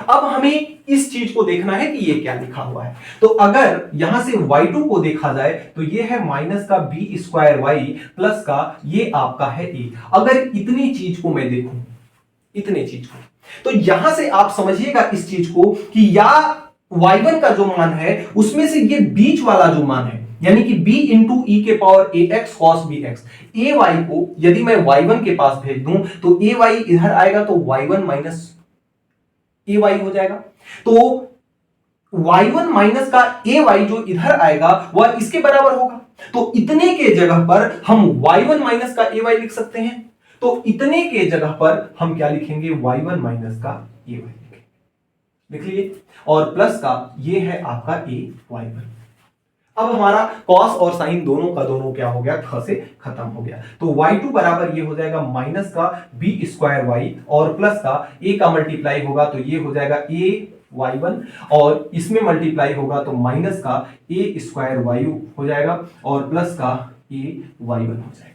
अब हमें इस चीज को देखना है कि ये क्या लिखा हुआ है, तो अगर यहां से y2 को देखा जाए तो ये है माइनस का b स्क्वायर y, प्लस का ये आपका है a। अगर इतनी चीज को मैं देखूं, इतने चीज को, तो यहां से आप समझिएगा इस चीज को कि या y1 का जो मान है उसमें से ये बीच वाला जो मान है, यानी कि b इंटू ई के पावर ए एक्स कॉस बी एक्स, ए वाई को यदि मैं y1 के पास भेज दूं तो ए वाई इधर आएगा तो y1 माइनस ए वाई हो जाएगा, तो y1 माइनस का ए वाई जो इधर आएगा वह इसके बराबर होगा। तो इतने के जगह पर हम y1 माइनस का ए वाई लिख सकते हैं, तो इतने के जगह पर हम क्या लिखेंगे, y1 माइनस का ए वाई लिख लिए, और प्लस का ये है आपका ए y1। अब हमारा कॉस और साइन दोनों का दोनों क्या हो गया, ख से खत्म हो गया, तो y2 बराबर ये हो जाएगा माइनस का b स्क्वायर y, और प्लस का a का मल्टीप्लाई होगा तो ये हो जाएगा a y1, और इसमें मल्टीप्लाई होगा तो माइनस का a स्क्वायर y हो जाएगा, और प्लस का a y1 हो जाएगा।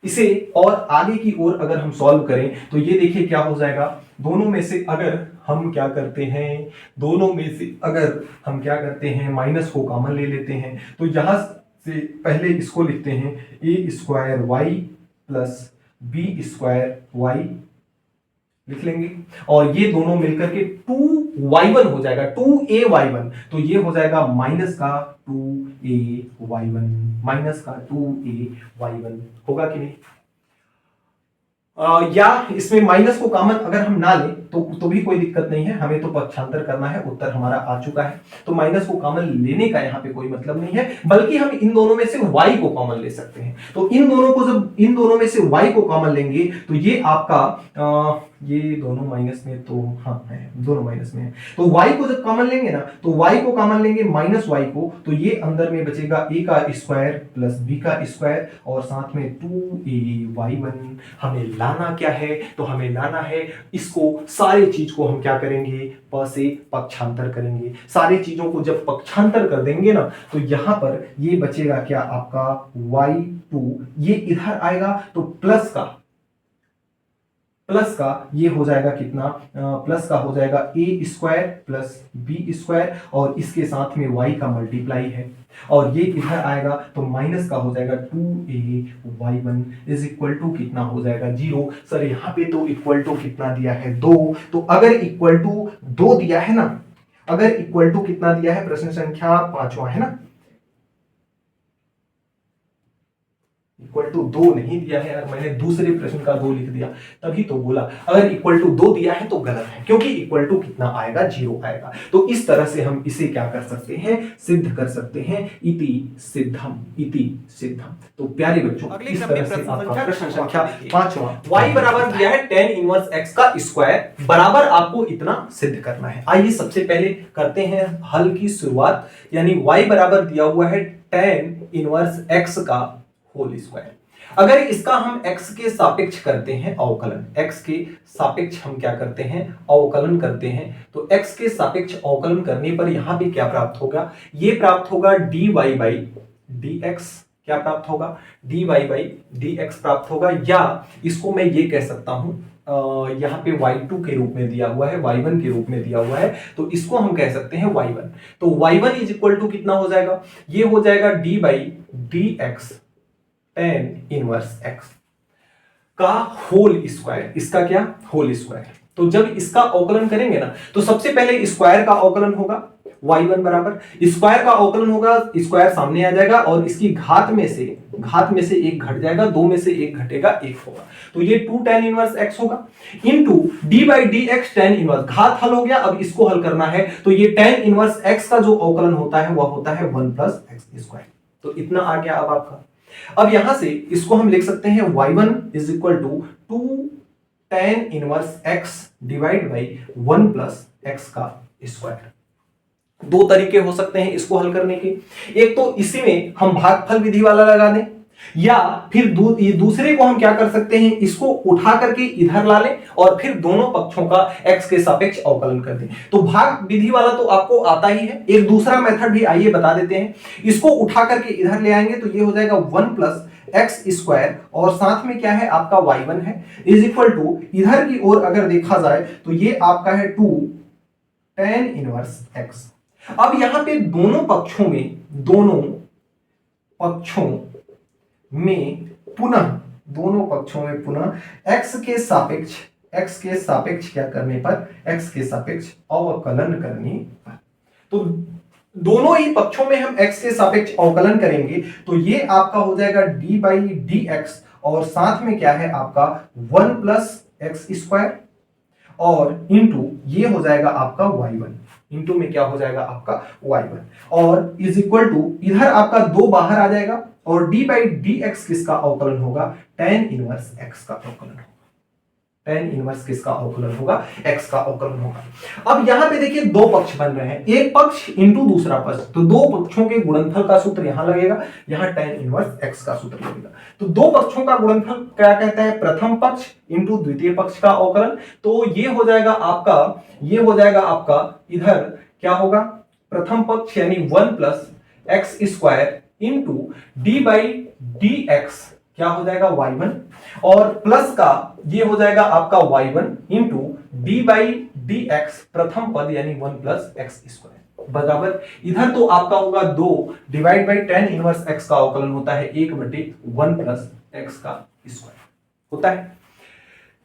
इसे और आगे की ओर अगर हम सॉल्व करें तो ये देखिए क्या हो जाएगा, दोनों में से अगर हम क्या करते हैं, दोनों में से अगर हम क्या करते हैं, माइनस को कॉमन ले लेते हैं, तो यहां से पहले इसको लिखते हैं a square y plus b square y लिख लेंगे, और ये दोनों मिलकर के 2y1 हो जाएगा, 2ay1, तो ये हो जाएगा माइनस का 2ay1, माइनस का 2ay1 होगा कि नहीं। या इसमें माइनस को कॉमन अगर हम ना लें तो भी कोई दिक्कत नहीं है, हमें तो पक्षांतर करना है, उत्तर हमारा आ चुका है, तो माइनस को कॉमन लेने का यहाँ पे कोई मतलब नहीं है, बल्कि हम इन दोनों में से y को कॉमन ले सकते हैं। तो इन दोनों को जब इन दोनों में से y को कॉमन लेंगे तो ये आपका ये दोनों माइनस में, तो हाँ है, दोनों माइनस में है, तो y को जब कॉमन लेंगे ना, तो y को कॉमन लेंगे माइनस y को, तो ये अंदर में बचेगा a का स्क्वायर प्लस b का स्क्वायर, और साथ में 2ay1। हमें लाना क्या है, तो हमें लाना है इसको, सारे चीज को हम क्या करेंगे, प से पक्षांतर करेंगे। सारी चीजों को जब पक्षांतर कर देंगे ना, तो यहां पर ये बचेगा क्या आपका y2, ये इधर आएगा तो प्लस का ये हो जाएगा कितना, प्लस का हो जाएगा ए स्क्वायर प्लस बी स्क्वायर, और इसके साथ में y का मल्टीप्लाई है, और ये इधर आएगा तो माइनस का हो जाएगा 2ay1 इज इक्वल टू कितना हो जाएगा 0। सर यहाँ पे तो इक्वल टू कितना दिया है 2, तो अगर इक्वल टू 2 दिया है ना, अगर इक्वल टू कितना दिया है, प्रश्न संख्या 5वां है ना, इक्वल टू 2 नहीं दिया है यार, मैंने दूसरे प्रश्न का 2 लिख दिया, तभी तो बोला अगर इक्वल टू 2 दिया है तो गलत है, क्योंकि इक्वल टू कितना आएगा, 0 आएगा। तो इस तरह से हम इसे क्या कर सकते हैं, सिद्ध कर सकते हैं, इति सिद्धम। तो प्यारे बच्चों, इस तरह से आपका प्रश्न संख्या 5वां y बराबर दिया है tan इनवर्स x का स्क्वायर बराबर आपको इतना सिद्ध करना है। आइए सबसे पहले करते हैं हल की शुरुआत, यानी y बराबर दिया हुआ है tan इनवर्स x का होल स्क्वायर। अगर इसका हम x के सापेक्ष करते हैं अवकलन, x के सापेक्ष हम क्या करते हैं, अवकलन करते हैं, तो x के सापेक्ष अवकलन करने पर यहां पे क्या प्राप्त होगा, ये प्राप्त होगा dy बाई dx, क्या प्राप्त होगा, dy बाई dx प्राप्त होगा, या इसको मैं ये कह सकता हूं, यहाँ पे y2 के रूप में दिया हुआ है, y1 के रूप में दिया हुआ है, तो इसको हम कह सकते हैं y1। तो y1 इज इक्वल टू कितना हो जाएगा, ये हो जाएगा d by dx tan inverse x। का होल स्क्वायर, इसका क्या होल स्क्वायर। तो जब इसका अवकलन करेंगे ना तो सबसे पहले स्क्वायर का अवकलन होगा y1 बराबर, स्क्वायर का अवकलन होगा, स्क्वायर सामने आ जाएगा और इसकी घात में से एक घट जाएगा, दो में से एक घटेगा, एक होगा, तो ये 2 tan इनवर्स x होगा into d by d x tan inverse, घात हल हो गया, अब इसको हल करना है तो ये tan इनवर्स x का जो अवकलन होता है वह होता है 1 प्लस एक्स स्क्वायर। तो इतना आ गया अब आपका। अब यहां से इसको हम लिख सकते हैं y1 is equal to 2 tan inverse x divide by 1 plus x का स्क्वायर। दो तरीके हो सकते हैं इसको हल करने के, एक तो इसी में हम भागफल विधि वाला लगा दें, या फिर दूसरे को हम क्या कर सकते हैं, इसको उठा करके इधर ला लें और फिर दोनों पक्षों का x के सापेक्ष अवकलन कर दें। तो भाग विधि वाला तो आपको आता ही है, एक दूसरा मेथड भी आइए बता देते हैं। इसको उठा करके इधर ले आएंगे तो ये हो जाएगा 1 प्लस एक्स स्क्वायर और साथ में क्या है आपका y1 है इज इक्वल टू, इधर की ओर अगर देखा जाए तो ये आपका है 2 tan इनवर्स x। अब यहां पे दोनों पक्षों में पुनः x के सापेक्ष क्या करने पर, x के सापेक्ष अवकलन करने पर, तो दोनों ही पक्षों में हम x के सापेक्ष अवकलन करेंगे तो ये आपका हो जाएगा d बाई डी एक्स और साथ में क्या है आपका 1 प्लस एक्स स्क्वायर और इंटू ये हो जाएगा आपका y1, इंटू में क्या हो जाएगा आपका y1 और इज इक्वल टू, इधर आपका 2 बाहर आ जाएगा और d बाई डी एक्स किसका अवकलन होगा, tan इनवर्स x का अवकलन होगा, tan इनवर्स किसका अवकलन होगा, x का अवकलन होगा। अब यहां पे देखिए दो पक्ष बन रहे हैं, एक पक्ष इंटू दूसरा पक्ष, तो दो पक्षों के गुणनफल का सूत्र यहां लगेगा, यहां tan इनवर्स x का सूत्र लगेगा। तो दो पक्षों का गुणनफल क्या कहता है, प्रथम पक्ष इंटू द्वितीय पक्ष का अवकलन। तो ये हो जाएगा आपका इधर क्या होगा, प्रथम पक्ष यानी 1 plus x square into d by d x क्या हो जाएगा y1 और प्लस का ये हो जाएगा आपका y1 into d by d x प्रथम पद यानी 1 प्लस एक्स स्क्वायर बराबर, इधर तो आपका होगा 2 divide by tan inverse x का अवकलन होता है 1/1 प्लस एक्स का स्क्वायर होता है।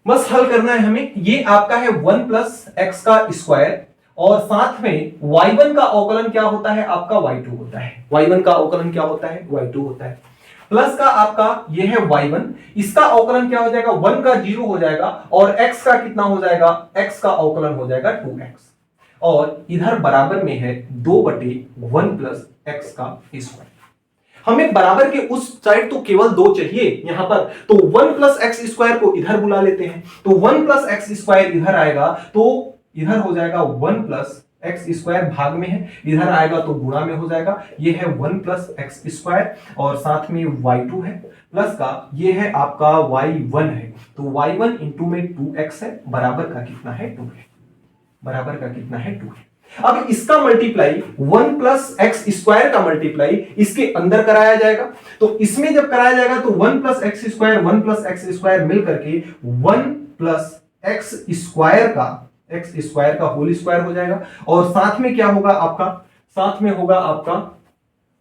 बस हल करना है हमें, ये आपका है 1 प्लस एक्स का स्क्वायर और साथ में y1 का अवकलन क्या होता है आपका y2 होता है, y1 का अवकलन क्या होता है y2 होता है, प्लस का आपका ये है y1, इसका अवकलन क्या हो जाएगा, 1 का 0 हो जाएगा और x का कितना हो जाएगा, x का अवकलन हो जाएगा 2x और इधर बराबर में है 2/1 प्लस एक्स का स्क्वायर। हमें बराबर के उस साइड तो केवल 2 चाहिए यहां पर, तो 1 प्लस एक्स स्क्वायर को इधर बुला लेते हैं, तो 1 प्लस एक्स स्क्वायर इधर आएगा तो इधर हो जाएगा 1 प्लस एक्स स्क्वायर भाग में है, इधर आएगा तो गुणा में हो जाएगा, ये है 1 प्लस एक्स स्क्वायर और साथ में y2 है प्लस का ये है आपका y1 है, तो y1 इंटू में 2x है बराबर का कितना है 2 है, बराबर का कितना है 2 है। अब इसका मल्टीप्लाई 1 प्लस एक्स स्क्वायर का मल्टीप्लाई इसके अंदर कराया जाएगा, तो इसमें जब कराया जाएगा तो 1 प्लस एक्स स्क्वायर मिल करके 1 प्लस एक्स स्क्वायर का होल स्क्वायर हो जाएगा और साथ में क्या होगा आपका, साथ में होगा आपका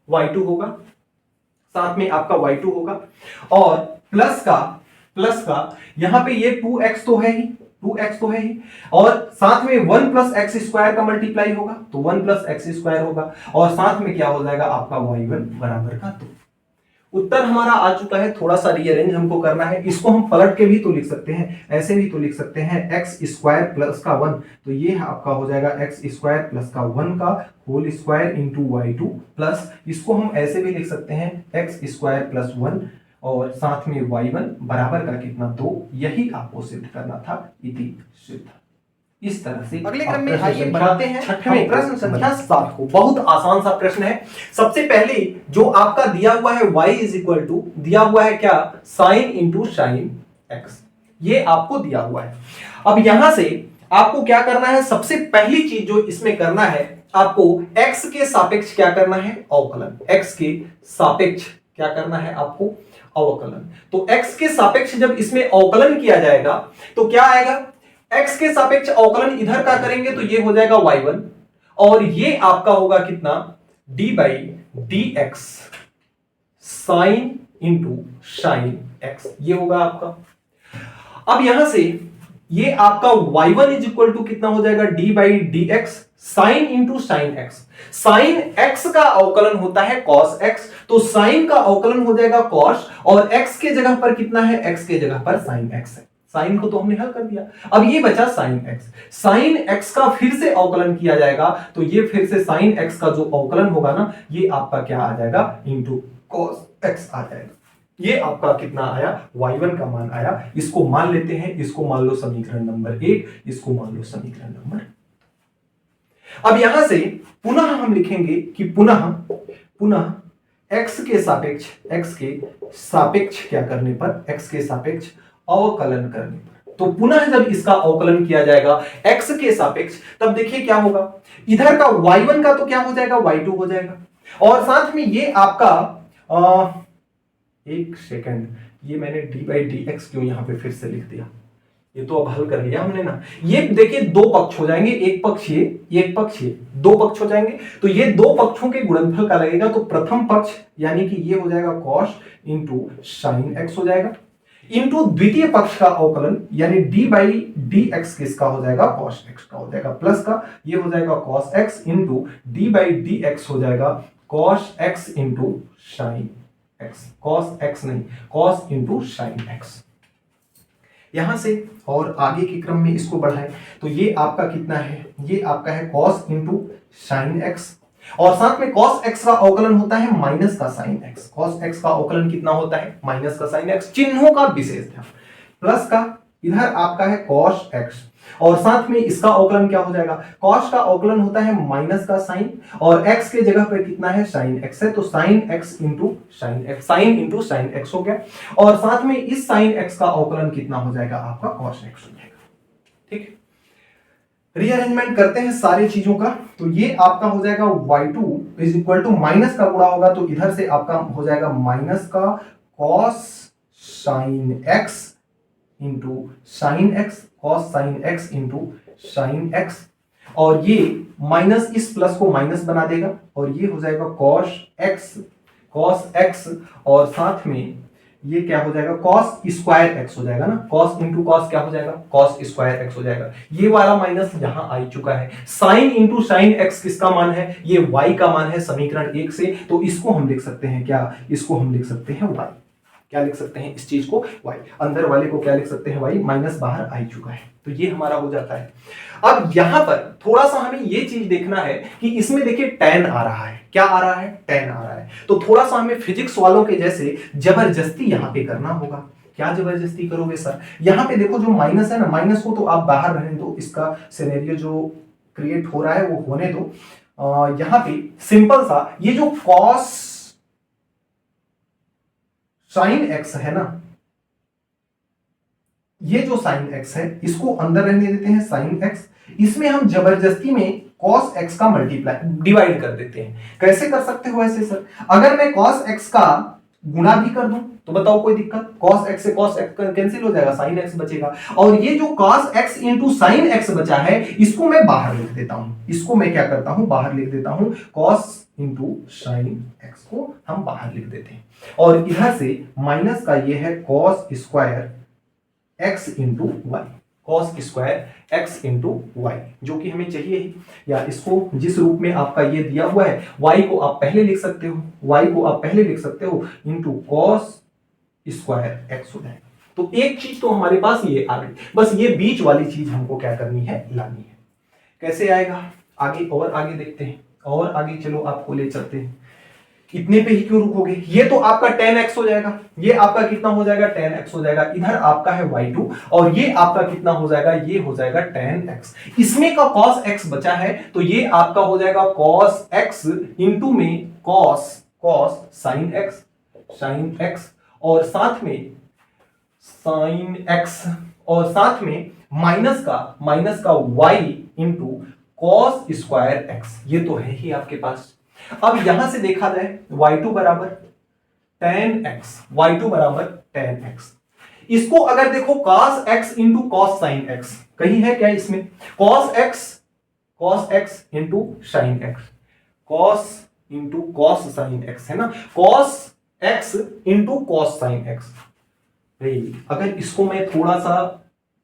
y2 होगा, साथ में आपका y2 होगा और प्लस का यहां पे ये 2x तो है ही और साथ में 1 प्लस एक्स स्क्वायर का मल्टीप्लाई होगा तो 1 प्लस एक्स स्क्वायर होगा और साथ में क्या हो जाएगा आपका y1 बराबर का 2। उत्तर हमारा आ चुका है, थोड़ा सा रीअरेंज हमको करना है, इसको हम पलट के भी तो लिख सकते हैं, ऐसे भी तो लिख सकते हैं एक्स स्क्वायर प्लस का 1, तो ये आपका हो जाएगा एक्स स्क्वायर प्लस का 1 का whole square into y2 plus इसको हम ऐसे भी लिख सकते हैं एक्स स्क्वायर प्लस 1 और साथ में y1 बराबर का कितना 2, यही आपको सिद्ध करना था, इति सिद्ध। इस तरह से अगले क्रम में आइए बढ़ाते हैं छठवें प्रश्न संख्या 7 को। बहुत आसान सा प्रश्न है। सबसे पहले जो आपका दिया हुआ है y इज इक्वल टू दिया हुआ है क्या, साइन इंटू साइन एक्स, ये आपको दिया हुआ है। अब यहां से आपको क्या करना है, सबसे पहली चीज जो इसमें करना है आपको x के सापेक्ष क्या करना है, अवकलन, x के सापेक्ष क्या करना है आपको अवकलन। तो x के सापेक्ष जब इसमें अवकलन किया जाएगा तो क्या आएगा, x के सापेक्ष अवकलन इधर का करेंगे तो ये हो जाएगा y1 और ये आपका होगा कितना d by d x sine into sine x, ये होगा आपका। अब यहां से ये आपका y1 इज इक्वल टू कितना हो जाएगा, d by d x sine into sine x. साइन x का अवकलन होता है cos x, तो साइन का अवकलन हो जाएगा cos, और x के जगह पर कितना है, x के जगह पर sin x है। साइन को तो हमने हल कर दिया, अब ये बचा sin x। sin x का फिर से अवकलन किया जाएगा, तो ये फिर से sin x का जो अवकलन होगा ना, ये आपका क्या आ जाएगा, इंटू cos x आ जाएगा। ये आपका कितना आया, y1 का मान आया। इसको मान लेते हैं, इसको मान लो समीकरण नंबर 1, इसको मान लो समीकरण नंबर। अब यहां से पुनः हम लिखेंगे कि पुनः x के सापेक्ष क्या करने पर, x के सापेक्ष अवकलन करने पर। तो पुनः जब इसका अवकलन किया जाएगा x के सापेक्ष, तब देखिए क्या होगा, इधर का y1 का तो क्या हो जाएगा, y2 हो जाएगा, और साथ में ये आपका एक सेकंड, ये मैंने d बाई डी एक्स क्यों यहां पे फिर से लिख दिया, ये तो अब हल कर लिया हमने ना। ये देखिए दो पक्ष हो जाएंगे, एक पक्ष ये, एक पक्ष ये, दो पक्ष हो जाएंगे, तो ये दो पक्षों के गुणनफल का लगेगा। तो प्रथम पक्ष यानी कि ये हो जाएगा cos इंटू साइन एक्स हो जाएगा, इंटू द्वितीय पक्ष का अवकलन यानी d बाई डी एक्स किसका हो जाएगा, cos x का हो जाएगा, प्लस का ये हो जाएगा cos x into d by d x हो जाएगा cos x into sine x, cos x नहीं, cos इंटू साइन x। यहां से और आगे के क्रम में इसको बढ़ाएं तो ये आपका कितना है, ये आपका है cos इंटू साइन x, और साथ में cos x का अवकलन होता है माइनस का साइन x। cos x का अवकलन कितना होता है, माइनस का साइन x। चिन्हों का विशेष ध्यान, प्लस का इधर आपका है cos x, और साथ में इसका अवकलन क्या हो जाएगा, cos का अवकलन होता है माइनस का साइन, और x के जगह पर कितना है, साइन x है, तो sine x into sine x, sine into sine x हो गया, और साथ में इस साइन x का अवकलन कितना हो जाएगा, आपका cos x हो जाएगा। ठीक है, रीअरेंजमेंट करते हैं सारी चीजों का, तो ये आपका हो जाएगा y2 is equal to minus का गुणा होगा, तो इधर से आपका हो जाएगा माइनस का cos sine x into sine x, cos sine x into sine x, और ये माइनस इस प्लस को माइनस बना देगा, और ये हो जाएगा cos x, और साथ में ये क्या हो जाएगा, cos स्क्वायर x हो जाएगा ना, cos इंटू cos क्या हो जाएगा, cos स्क्वायर x हो जाएगा। ये वाला माइनस यहां आ चुका है। sin इंटू साइन x किसका मान है, ये y का मान है समीकरण 1 से, तो इसको हम लिख सकते हैं क्या, इसको हम लिख सकते हैं y। क्या लिख सकते हैं इस चीज को, y। अंदर वाले को क्या लिख सकते हैं, y, माइनस बाहर आ चुका है, तो ये हमारा हो जाता है। अब यहां पर थोड़ा सा हमें ये चीज देखना है कि इसमें देखिए tan आ रहा है, क्या आ रहा है, tan आ रहा है, तो थोड़ा सा हमें फिजिक्स वालों के जैसे जबरदस्ती यहां पे करना होगा। क्या जबरदस्ती करोगे सर, यहां पे देखो जो माइनस है ना, माइनस को तो आप बाहर रहने दो, इसका सिनेरियो जो क्रिएट हो रहा है वो होने दो। यहां पे सिंपल सा ये जो cos साइन x है ना, ये जो साइन x है इसको अंदर रहने देते हैं साइन x, इसमें हम जबरदस्ती में cos x का मल्टीप्लाई डिवाइड कर देते हैं। कैसे कर सकते हो ऐसे सर, अगर मैं cos x का गुणा भी कर दूं तो बताओ कोई दिक्कत, cos x से cos x कैंसिल हो जाएगा, sin x बचेगा, और ये जो cos x into sine x बचा है इसको मैं बाहर लिख देता हूं, इसको मैं क्या करता हूं, बाहर लिख देता हूं, cos इंटू साइन x को हम बाहर लिख देते हैं, और इधर से माइनस का ये है cos square x into y, cos square x into y, जो कि हमें चाहिए ही, या इसको जिस रूप में आपका ये दिया हुआ है y को आप पहले लिख सकते हो, y को आप पहले लिख सकते हो इंटू cos स्क्वायर x हो जाएगा। तो एक चीज तो हमारे पास ये आ गई, बस ये बीच वाली चीज हमको क्या करनी है, लानी है। कैसे आएगा, आगे और आगे देखते हैं, और आगे चलो आपको ले चलते हैं। इतने पे ही क्यों रुकोगे, ये तो आपका tan x हो जाएगा, ये आपका कितना हो जाएगा, tan x हो जाएगा, इधर आपका है y2, और ये आपका कितना हो जाएगा, ये हो जाएगा tan x। इसमें का cos x बचा है, तो ये आपका हो जाएगा cos x इंटू में cos sin x, और साथ में sin x, और साथ में माइनस का y into cos square x, ये तो है ही आपके पास। अब यहां से देखा जाए y2 बराबर tan x, इसको अगर देखो cos x into cos sin x, कहीं है क्या इसमें, cos x into sin x, cos into cos sin x है ना, cos x into cos sin x, अगर इसको मैं थोड़ा सा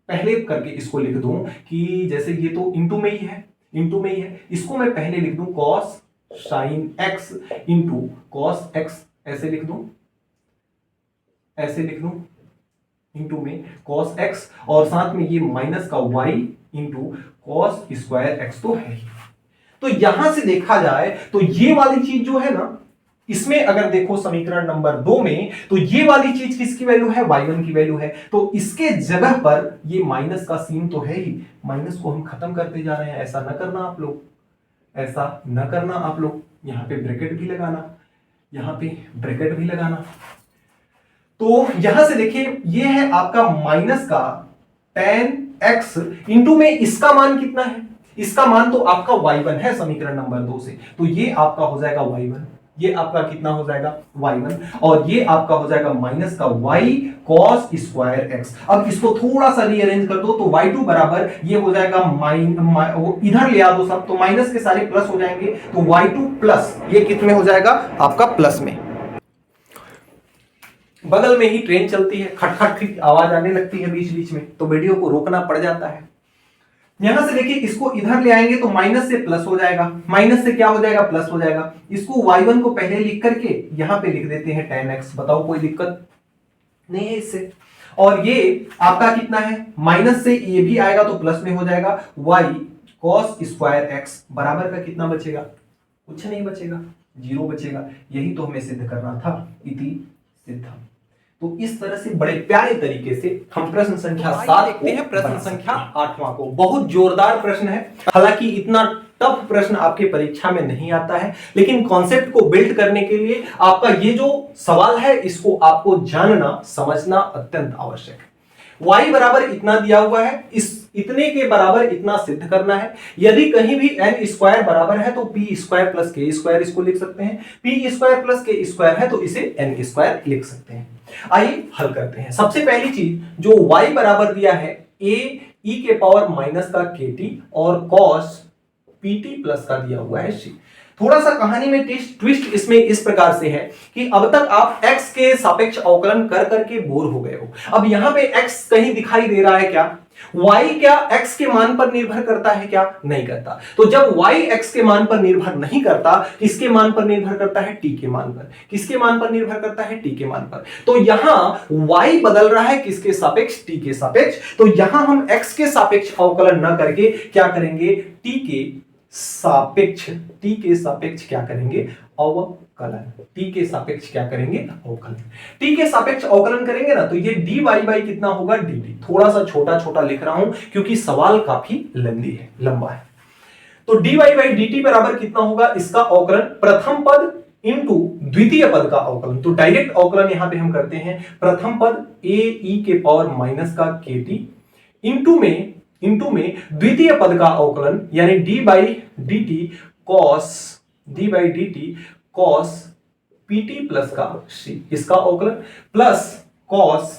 पहले करके इसको लिख दूं कि जैसे ये तो इंटू में ही है, इसको मैं पहले लिख दूं cos sine x into cos x, ऐसे लिख दूं इंटू में कॉस एक्स, और साथ में ये माइनस का y into cos square x तो है ही। तो यहां से देखा जाए तो ये वाली चीज जो है ना, इसमें अगर देखो समीकरण नंबर 2 में, तो ये वाली चीज किसकी वैल्यू है, y1 की वैल्यू है। तो इसके जगह पर ये माइनस का सीन तो है ही, माइनस को हम खत्म करते जा रहे हैं। ऐसा ना करना आप लोग, यहां पे ब्रैकेट भी लगाना, तो यहां से देखिए ये है आपका माइनस का tan x इंटू में इसका मान कितना है, इसका मान तो आपका y1 है समीकरण नंबर 2 से, तो ये आपका हो जाएगा y1, ये आपका कितना हो जाएगा y1, और ये आपका हो जाएगा माइनस का y cos स्क्वायर x। अब इसको थोड़ा सा रीअरेंज कर दो तो y2 बराबर ये हो जाएगा इधर ले आ दो सब, तो माइनस के सारे प्लस हो जाएंगे, तो y2 प्लस ये कितने हो जाएगा आपका प्लस में। बगल में ही ट्रेन चलती है, खटखट आवाज आने लगती है बीच बीच में, तो वीडियो को रोकना पड़ जाता है। यहां से देखिए इसको इधर ले आएंगे तो माइनस से प्लस हो जाएगा, माइनस से क्या हो जाएगा, प्लस हो जाएगा। इसको y1 को पहले लिख करके यहां पे लिख देते हैं tan x, बताओ कोई दिक्कत नहीं है इससे। और ये आपका कितना है, माइनस से ये भी आएगा तो प्लस में हो जाएगा, y cos स्क्वायर x बराबर का कितना बचेगा, कुछ नहीं बचेगा, 0 बचेगा। यही तो हमें सिद्ध करना था, इति सिद्धम। तो इस तरह से बड़े प्यारे तरीके से हम प्रश्न संख्या 7 देखते हैं, प्रश्न संख्या 8वां को। बहुत जोरदार प्रश्न है, हालांकि इतना टफ प्रश्न आपके परीक्षा में नहीं आता है, लेकिन कॉन्सेप्ट को बिल्ड करने के लिए आपका ये जो सवाल है इसको आपको जानना समझना अत्यंत आवश्यक है। y बराबर इतना दिया हुआ है, इस इतने के बराबर इतना सिद्ध करना है। यदि कहीं भी n स्क्वायर बराबर है तो p स्क्वायर प्लस के स्क्वायर इसको लिख सकते हैं, p स्क्वायर प्लस के स्क्वायर है तो इसे n स्क्वायर लिख सकते हैं। आइए हल करते हैं। सबसे पहली चीज जो y बराबर दिया है a e के पावर माइनस का kt और cos pt प्लस का दिया हुआ है c। थोड़ा सा कहानी में ट्विस्ट इसमें इस प्रकार से है कि अब तक आप x के सापेक्ष अवकलन कर करके बोर हो गए हो। अब यहां पे x कहीं दिखाई दे रहा है क्या, y क्या x के मान पर निर्भर करता है क्या, नहीं करता। तो जब y x के मान पर निर्भर नहीं करता, किसके मान पर निर्भर करता है, t के मान पर। किसके मान पर निर्भर करता है, t के मान पर। तो यहां y बदल रहा है किसके सापेक्ष, t के सापेक्ष। तो यहां हम x के सापेक्ष अवकलन न करके क्या करेंगे, t के सापेक्ष क्या करेंगे, अवकलन। t के सापेक्ष क्या करेंगे, अवकलन। t के सापेक्ष अवकलन करेंगे ना तो ये dy बाई कितना होगा, dt। थोड़ा सा छोटा छोटा लिख रहा हूं क्योंकि सवाल काफी लंबा है। तो dy बाई dt बराबर कितना होगा, इसका अवकलन प्रथम पद इंटू द्वितीय पद का अवकलन। तो डायरेक्ट अवकलन यहां पे हम करते हैं, प्रथम पद a e के पावर माइनस का kt इंटू में द्वितीय पद का अवकलन यानी dy by dt cos pt plus का c, इसका अवकलन प्लस cos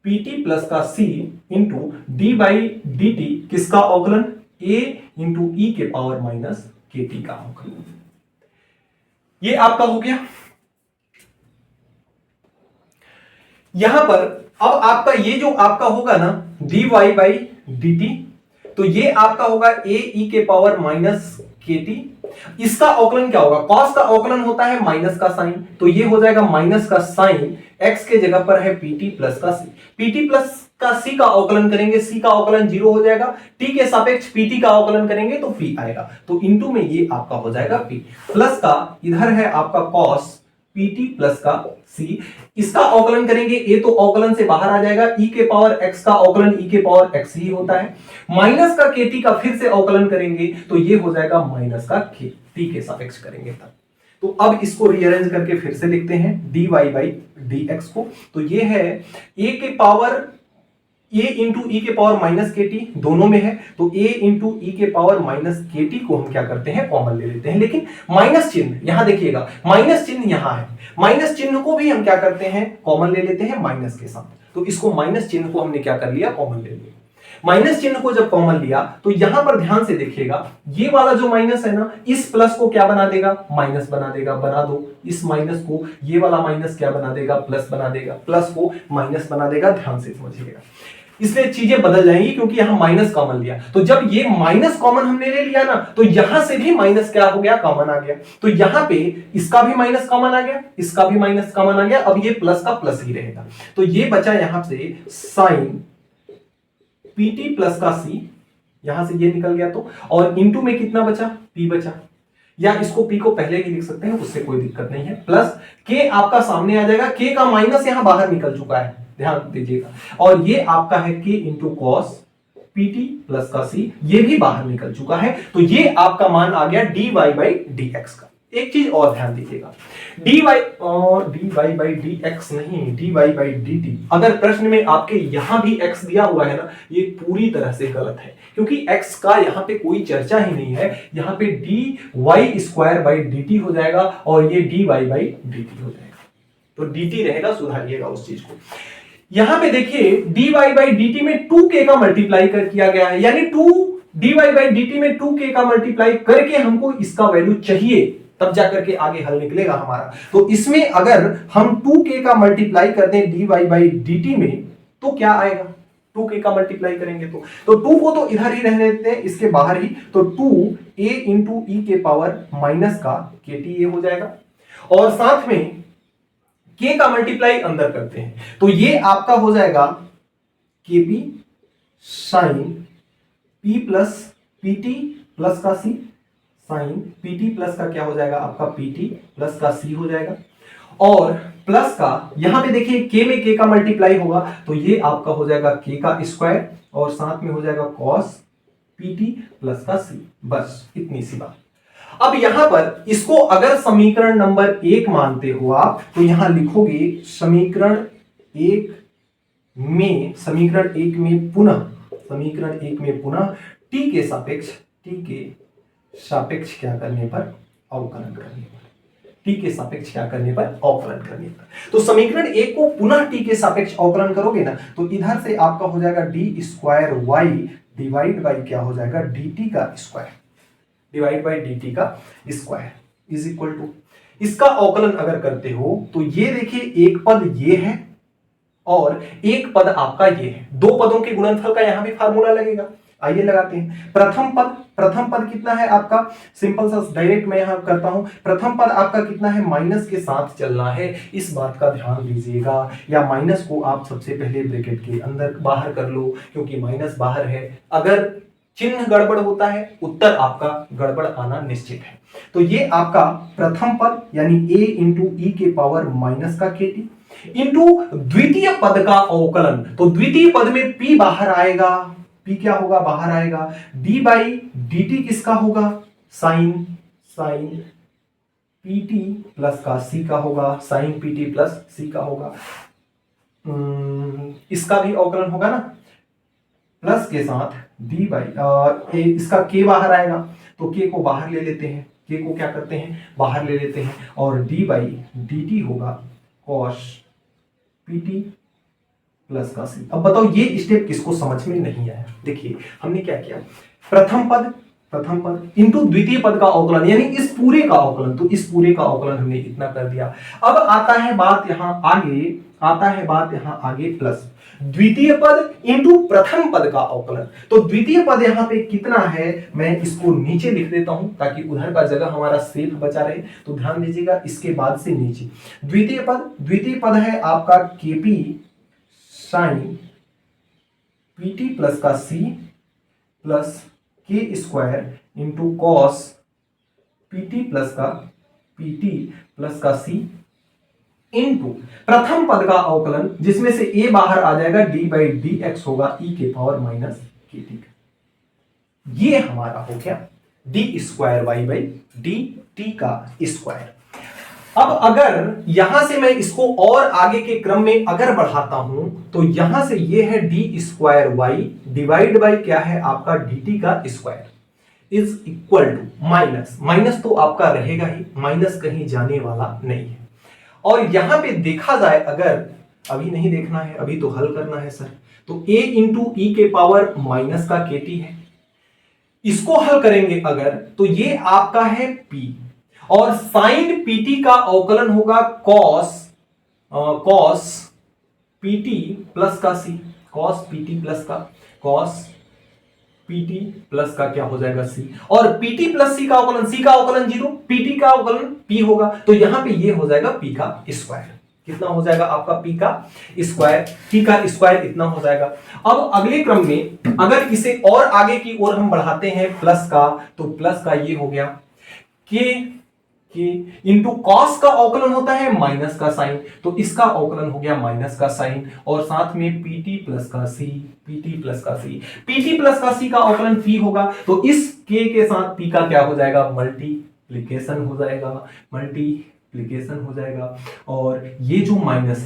pt प्लस का c into d by dt किसका अवकलन, a इंटू e के पावर माइनस kt का अवकलन। ये आपका हो गया। यहां पर अब आपका ये जो आपका होगा ना dy बाई dt, तो ये आपका होगा a e के पावर माइनस kt। इसका अवकलन क्या होगा, cos का अवकलन होता है माइनस का साइन, तो ये हो जाएगा माइनस का साइन x के जगह पर है pt प्लस का c। pt प्लस का c का अवकलन करेंगे, c का अवकलन 0 हो जाएगा। t के सापेक्ष pt का अवकलन करेंगे तो p आएगा, तो इंटू में ये आपका हो जाएगा p प्लस का इधर है आपका cos pt प्लस का c। इसका अवकलन करेंगे, a तो अवकलन से बाहर आ जाएगा, e के पावर x का अवकलन e के पावर x ही होता है। माइनस का kt का फिर से अवकलन करेंगे तो ये हो जाएगा माइनस का k, t के सापेक्ष करेंगे तब। तो अब इसको रीअरेंज करके फिर से लिखते हैं dy बाई dx को। तो ये है a के पावर a इंटू ई के पावर माइनस के टी दोनों में है, तो a इंटू ई के पावर माइनस के टी को हम क्या करते हैं, कॉमन ले लेते हैं। लेकिन माइनस चिन्ह यहां देखिएगा, माइनस चिन्ह यहां है, माइनस चिन्ह को भी हम क्या करते हैं, कॉमन ले लेते हैं माइनस के साथ। तो इसको माइनस चिन्ह को हमने क्या कर लिया, कॉमन ले लिया। माइनस चिन्ह को जब कॉमन लिया तो यहां पर ध्यान से देखिएगा, ये वाला जो माइनस है ना, इस प्लस को क्या बना देगा, माइनस बना देगा, बना दो। इस माइनस को ये वाला माइनस क्या बना देगा, प्लस बना देगा, प्लस को माइनस बना देगा। ध्यान से समझिएगा, इसलिए चीजें बदल जाएंगी क्योंकि यहां माइनस कॉमन लिया। तो जब ये माइनस कॉमन हमने ले लिया ना, तो यहां से भी माइनस क्या हो गया, कॉमन आ गया। तो यहां पे इसका भी माइनस कॉमन आ गया, इसका भी माइनस कॉमन आ गया। अब ये प्लस का प्लस ही रहेगा। तो ये बचा यहां से साइन पीटी प्लस का सी, यहां से ये निकल गया। तो और इनटू में कितना बचा, पी बचा, या इसको पी को पहले ही लिख सकते हैं, उससे कोई दिक्कत नहीं है। प्लस के आपका सामने आ जाएगा, के का माइनस यहां बाहर निकल चुका है, ध्यान दीजिएगा। और ये आपका है के इंटू कॉस पीटी प्लस का सी, ये भी बाहर निकल चुका है। तो ये आपका मान आ गया dy बाई डी एक्स का। एक चीज और ध्यान दीजिएगा, dy और dy बाई डी एक्स नहीं, dy बाई डी टी। अगर प्रश्न में आपके यहां भी x दिया हुआ है ना, ये पूरी तरह से गलत है, क्योंकि x का यहां पे कोई चर्चा ही नहीं है। यहां पे dy square by d T हो जाएगा और ये dy बाई डी टी हो जाएगा। तो dt रहेगा, सुधारिएगा उस चीज को। यहां पे देखिए dy बाई dt में 2k का मल्टीप्लाई कर किया गया है, यानी dy बाई dt में 2k का मल्टीप्लाई करके हमको इसका वैल्यू चाहिए, तब जाकर के आगे हल निकलेगा हमारा। तो इसमें अगर हम 2k का मल्टीप्लाई कर दें dy बाई dt में, तो क्या आएगा, 2k का मल्टीप्लाई करेंगे तो 2 को तो इधर ही रहने देते हैं, इसके बाहर ही। तो 2a इंटू ई के पावर माइनस का kta हो जाएगा। और साथ में k का मल्टीप्लाई अंदर करते हैं, तो ये आपका हो जाएगा kp sine p plus pt plus का c, साइन pt प्लस का क्या हो जाएगा आपका pt प्लस का c हो जाएगा। और प्लस का यहां पे देखिए k में k का मल्टीप्लाई होगा, तो ये आपका हो जाएगा k का स्क्वायर और साथ में हो जाएगा cos pt प्लस का c। बस इतनी सी बात। अब यहां पर इसको अगर समीकरण नंबर 1 मानते हो आप, तो यहां लिखोगे समीकरण 1 में पुनः t के सापेक्ष क्या करने पर, अवकलन करने पर, t के सापेक्ष क्या करने पर, अवकलन करने पर। तो समीकरण 1 को पुनः t के सापेक्ष अवकलन करोगे ना, तो इधर से आपका हो जाएगा d square y divide by क्या हो जाएगा dt का स्क्वायर, डिवाइड बाई dt का स्क्वायर इज इक्वल टू, इसका अवकलन अगर करते हो तो ये देखिए एक पद ये है और एक पद आपका ये है। दो पदों के गुणनफल का यहां भी फार्मूला लगेगा, आइए लगाते हैं। प्रथम पद कितना है आपका, सिंपल सा डायरेक्ट मैं यहां करता हूं। प्रथम पद आपका कितना है, माइनस के साथ चलना है, इस बात का ध्यान दीजिएगा। या माइनस को आप सबसे पहले ब्रैकेट के अंदर बाहर कर लो, क्योंकि माइनस बाहर है। अगर चिन्ह गड़बड़ होता है, उत्तर आपका गड़बड़ आना निश्चित है। तो ये आपका प्रथम पद यानी a इंटू ई के पावर माइनस का kt इंटू द्वितीय पद का अवकलन। तो द्वितीय पद में p बाहर आएगा, p क्या होगा, बाहर आएगा। d बाई dt किसका होगा, साइन pt प्लस का c का होगा, साइन pt प्लस c का होगा। इसका भी अवकलन होगा ना, प्लस के साथ d बाई इसका k बाहर आएगा, तो k को बाहर ले लेते हैं, k को क्या करते हैं, बाहर ले लेते हैं। और d बाई dt होगा cos pt प्लस का c। अब बताओ ये स्टेप किसको समझ में नहीं आया। देखिए हमने क्या किया, प्रथम पद इंटू द्वितीय पद का अवकलन, यानी इस पूरे का अवकलन। तो इस पूरे का अवकलन हमने इतना कर दिया। अब आता है बात यहां आगे प्लस द्वितीय पद इंटू प्रथम पद का अवकलन। तो द्वितीय पद यहां पे कितना है, मैं इसको नीचे लिख देता हूं ताकि उधर का जगह हमारा सेफ बचा रहे। तो ध्यान दीजिएगा, इसके बाद से नीचे द्वितीय पद है आपका kp साइन pt प्लस का c plus k square into cos pt plus का c इंटू प्रथम पद का अवकलन, जिसमें से a बाहर आ जाएगा, d बाई डी एक्स होगा e के पावर माइनस kt का। ये हमारा हो गया d square y by d t का स्क्वायर। अब अगर यहां से मैं इसको और आगे के क्रम में अगर बढ़ाता हूं, तो यहां से ये है d square y divide by क्या है आपका dt का square is equal to minus तो आपका रहेगा ही, माइनस कहीं जाने वाला नहीं है। और यहां पे देखा जाए, अगर अभी नहीं देखना है, अभी तो हल करना है सर, तो a इंटू ई के पावर माइनस का केटी है। इसको हल करेंगे अगर तो ये आपका है p, और साइन पीटी का अवकलन होगा कॉस पीटी प्लस का सी, कॉस पीटी प्लस का क्या हो जाएगा सी, और पीटी प्लस सी का अवकलन, सी का अवकलन 0, पीटी का अवकलन p होगा, तो यहां पे ये हो जाएगा p का स्क्वायर। कितना हो जाएगा आपका p का स्क्वायर, p का स्क्वायर इतना हो जाएगा। अब अगले क्रम में अगर इसे और आगे की ओर हम बढ़ाते हैं प्लस का, तो प्लस का ये हो गया k इंटू कॉस का अवकलन होता है माइनस का साइन, तो इसका अवकलन हो गया माइनस का साइन, और साथ में पीटी प्लस का सी, पीटी प्लस का सी का अवकलन p होगा, तो इस k के साथ p का क्या हो जाएगा मल्टीप्लिकेशन हो जाएगा। और ये जो माइनस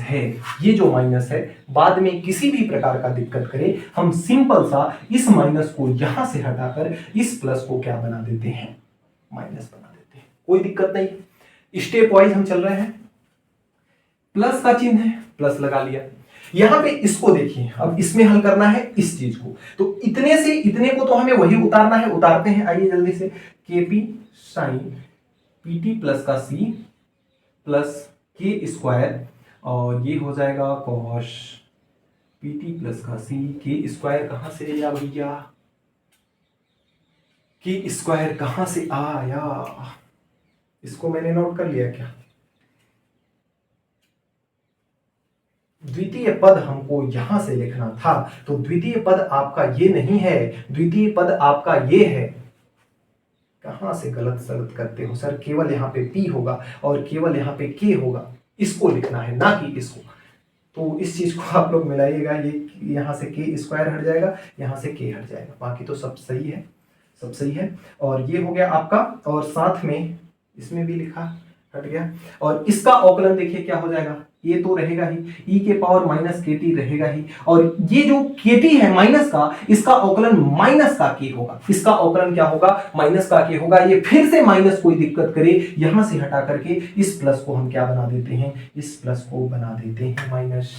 है बाद में किसी भी प्रकार का दिक्कत करे, हम सिंपल सा इस माइनस को यहां से हटाकर इस प्लस को क्या बना देते हैं, माइनस बना देते हैं, कोई दिक्कत नहीं। स्टेप वाइज हम चल रहे हैं। प्लस का चिन्ह है, प्लस लगा लिया। यहां पे इसको देखिए, अब इसमें हल करना है इस चीज को, तो इतने से इतने को तो हमें वही उतारना है, उतारते हैं। आइए जल्दी से, केपी साइन पीटी प्लस का सी प्लस के स्क्वायर, और ये हो जाएगा कॉस पीटी प्लस का सी। के स्क्वायर कहां से आया भैया, के स्क्वायर कहां से आया, इसको मैंने नोट कर लिया क्या? द्वितीय पद हमको यहां से लिखना था, तो द्वितीय पद आपका ये नहीं है, द्वितीय पद आपका ये है। कहां से गलत सलत करते हो सर, केवल यहाँ पे p होगा और केवल यहाँ पे k होगा, इसको लिखना है ना कि इसको। तो इस चीज को आप लोग मिलाइएगा, ये यहाँ से k स्क्वायर हट जाएगा, यहाँ से k हट जाएगा, बाकी तो सब सही है। और ये हो गया आपका, और साथ में इसमें भी लिखा, हट गया। और इसका अवकलन देखिए क्या हो जाएगा, ये तो रहेगा ही, e के पावर माइनस के टी रहेगा ही, और ये जो के टी है माइनस का, इसका अवकलन माइनस का के होगा, इसका अवकलन क्या होगा, माइनस का के होगा। ये फिर से माइनस कोई दिक्कत करे, यहां से हटा करके इस प्लस को हम क्या बना देते हैं, इस प्लस को बना देते हैं माइनस,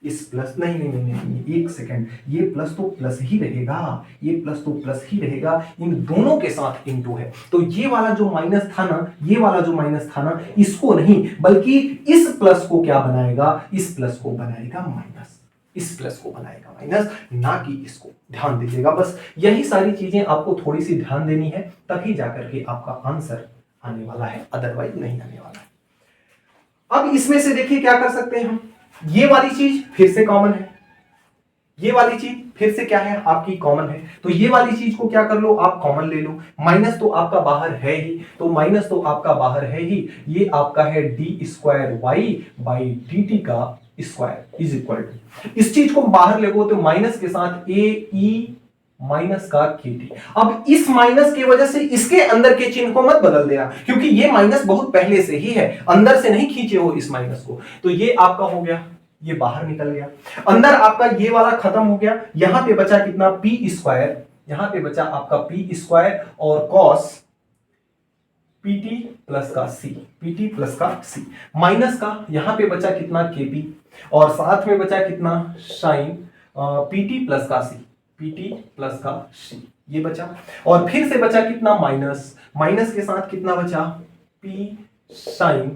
इस प्लस नहीं, एक सेकेंड, ये प्लस तो प्लस ही रहेगा, ये प्लस तो प्लस ही रहेगा, इन दोनों के साथ इनटू है, तो ये वाला जो माइनस था ना, ये वाला जो माइनस था ना, इसको नहीं बल्कि इस प्लस को क्या बनाएगा, इस प्लस को बनाएगा माइनस, इस प्लस को बनाएगा माइनस, ना कि इसको। ध्यान दीजिएगा, बस यही सारी चीजें आपको थोड़ी सी ध्यान देनी है, तभी जाकर के आपका आंसर आने वाला है, अदरवाइज नहीं आने वाला है। अब इसमें से देखिए क्या कर सकते हैं हम, ये वाली चीज फिर से कॉमन है, ये वाली चीज फिर से क्या है आपकी कॉमन है, तो ये वाली चीज को क्या कर लो आप कॉमन ले लो। माइनस तो आपका बाहर है ही, तो माइनस तो आपका बाहर है ही, ये आपका है d square y by d t का स्क्वायर इज इक्वल टू, इस चीज को बाहर ले गो तो माइनस के साथ ए ई माइनस का केटी। अब इस माइनस की वजह से इसके अंदर के चिन्ह को मत बदल देना, क्योंकि ये माइनस बहुत पहले से ही है, अंदर से नहीं खींचे हो इस माइनस को, तो ये आपका हो गया, ये बाहर निकल गया, अंदर आपका ये वाला खत्म हो गया। यहां पे बचा कितना पी स्क्वायर, यहां पे बचा आपका पी स्क्वायर और कॉस पीटी प्लस का सी, पीटी प्लस का सी माइनस का, यहां पे बचा कितना केपी, और साथ में बचा कितना साइन पीटी प्लस का सी, पीटी प्लस का सी, ये बचा। और फिर से बचा कितना माइनस, माइनस के साथ कितना बचा पी साइन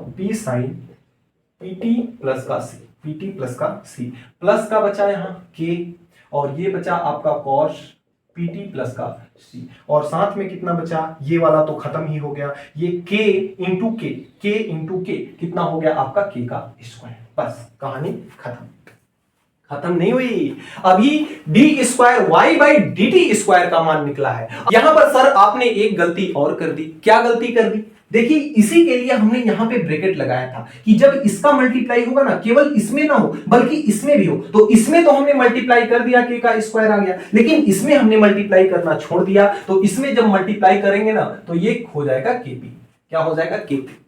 पीटी प्लस का सी, पीटी प्लस का सी, प्लस का बचा यहाँ के, और ये बचा आपका कॉस पीटी प्लस का सी, और साथ में कितना बचा, ये वाला तो खत्म ही हो गया, ये के इंटू के कितना हो गया आपका के का स्क्वायर। बस कहानी खत्म नहीं हुई, अभी d square y by d t square का मान निकला है। यहां पर सर आपने एक गलती और कर दी। क्या गलती कर दी, देखिए इसी के लिए हमने यहां पे ब्रैकेट लगाया था कि जब इसका मल्टीप्लाई होगा ना, केवल इसमें ना हो बल्कि इसमें भी हो, तो इसमें तो हमने मल्टीप्लाई कर दिया, के का स्क्वायर आ गया, लेकिन इसमें हमने मल्टीप्लाई करना छोड़ दिया, तो इसमें जब मल्टीप्लाई करेंगे ना तो ये हो जाएगा केपी। क्या हो जाएगा, केपी।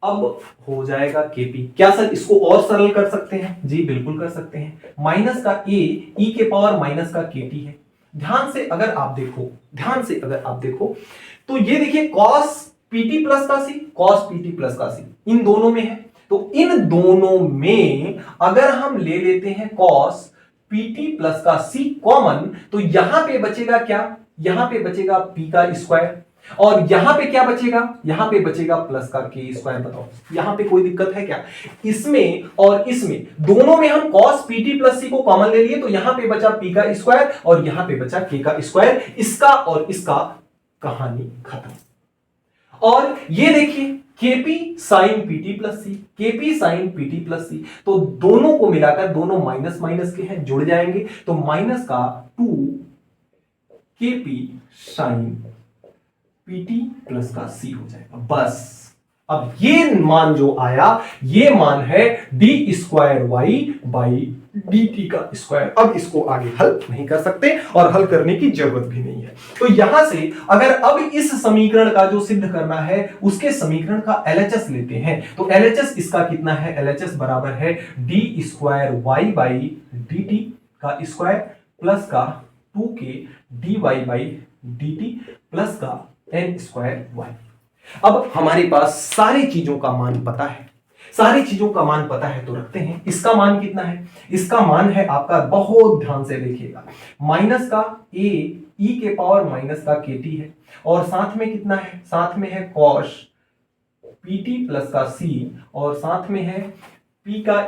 अब हो जाएगा केपी। क्या सर इसको और सरल कर सकते हैं, जी बिल्कुल कर सकते हैं। माइनस का ए ई के पावर माइनस का केटी है। ध्यान से अगर आप देखो तो ये देखिए कॉस पीटी प्लस का सी, कॉस पीटी प्लस का सी इन दोनों में है, तो इन दोनों में अगर हम ले लेते हैं कॉस पीटी प्लस का सी कॉमन, तो यहां पे बचेगा क्या, यहां पे बचेगा पी का स्क्वायर, और यहां पे क्या बचेगा, यहां पे बचेगा प्लस का के स्क्वायर। बताओ यहां पे कोई दिक्कत है क्या? इसमें और इसमें दोनों में हम cos पीटी प्लस सी को कॉमन ले लिए, तो यहां पे बचा पी का स्क्वायर और यहां पे बचा के का स्क्वायर। इसका और इसका कहानी खत्म। और ये देखिए केपी साइन पीटी प्लस सी, केपी साइन पीटी प्लस सी, तो दोनों को मिलाकर दोनों माइनस माइनस के हैं, जुड़ जाएंगे, तो माइनस का 2 केपी साइन पीटी प्लस का सी हो जाएगा। बस अब ये मान जो आया, ये मान है d square y by d t का स्क्वायर। अब इसको आगे हल नहीं कर सकते और हल करने की जरूरत भी नहीं है। तो यहां से अगर अब इस समीकरण का जो सिद्ध करना है, उसके समीकरण का एलएचएस लेते हैं, तो एलएचएस इसका कितना है, एलएचएस बराबर है d square y by d t का स्क्वायर प्लस का 2k d y by d t plus का एन स्क्वायर वाई। अब हमारे पास सारी चीजों का मान पता है, सारी चीजों का मान पता है, तो रखते हैं। इसका मान कितना है, इसका मान है आपका, बहुत ध्यान से देखिएगा, माइनस का ए ई के पावर माइनस का के टी है, और साथ में कितना है, साथ में है कॉस पीटी प्लस का सी, और साथ में है पी का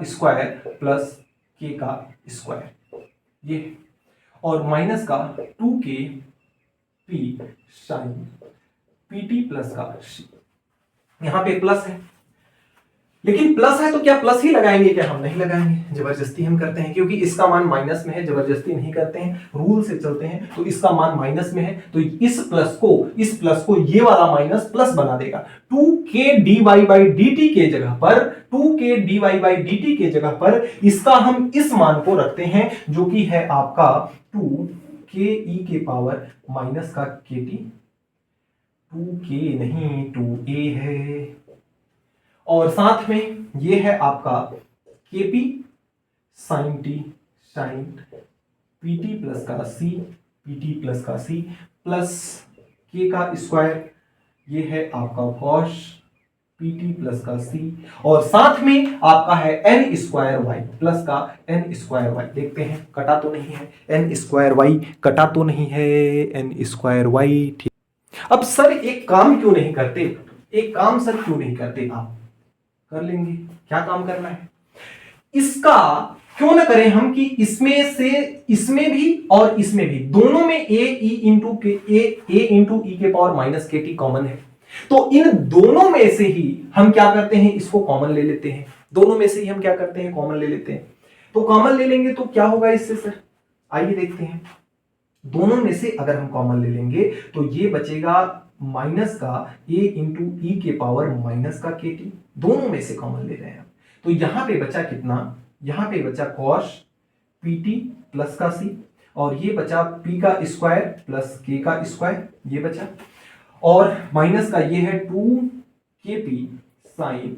स्क्वायर प्लस के का स्क्वायर, ये, और माइनस का 2k P sign PT plus का सी। यहां पे प्लस है, लेकिन प्लस है तो क्या प्लस ही लगाएंगे क्या? हम नहीं लगाएंगे, जबरदस्ती हम करते हैं, क्योंकि इसका मान माइनस में है, जबरदस्ती नहीं करते हैं, रूल से चलते हैं। तो इसका मान माइनस में है, तो इस प्लस को ये वाला माइनस प्लस बना देगा। 2k dy बाई dt के जगह पर, 2k dy बाई dt के जगह पर इसका हम इस मान को रखते हैं, जो कि है आपका 2k e के पावर माइनस का kt, 2k नहीं 2a है, और साथ में ये है आपका KP sine T sine PT plus का सी, पीटी प्लस का सी प्लस के का स्क्वायर, ये है आपका कॉस पीटी प्लस का सी, और साथ में आपका है एन स्क्वायर वाई प्लस का एन स्क्वायर वाई। देखते हैं कटा तो नहीं है, एन स्क्वायर वाई कटा तो नहीं है, एन स्क्वायर वाई, ठीक। अब सर एक काम क्यों नहीं करते, एक काम सर क्यों नहीं करते, आप कर लेंगे, क्या काम करना है, इसका क्यों ना करें हम कि इसमें से इसमें भी और इसमें भी, दोनों में ए इंटू ई के पावर माइनस के टी कॉमन है, तो इन दोनों में से ही हम क्या करते हैं, इसको कॉमन ले लेते हैं, दोनों में से ही हम क्या करते हैं, कॉमन ले लेते हैं। तो कॉमन ले लेंगे तो क्या होगा इससे सर, आइए देखते हैं। दोनों में से अगर हम कॉमन ले लेंगे तो ये बचेगा माइनस का ए इंटू ई के पावर माइनस का के टी, दोनों में से कॉमन ले रहे हैं। तो यहां पे बचा कितना, यहां पे बचा कॉस पीटी प्लस का सी, और ये बचा पी का स्क्वायर प्लस के का स्क्वायर, ये बचा, और माइनस का ये है 2kp साइन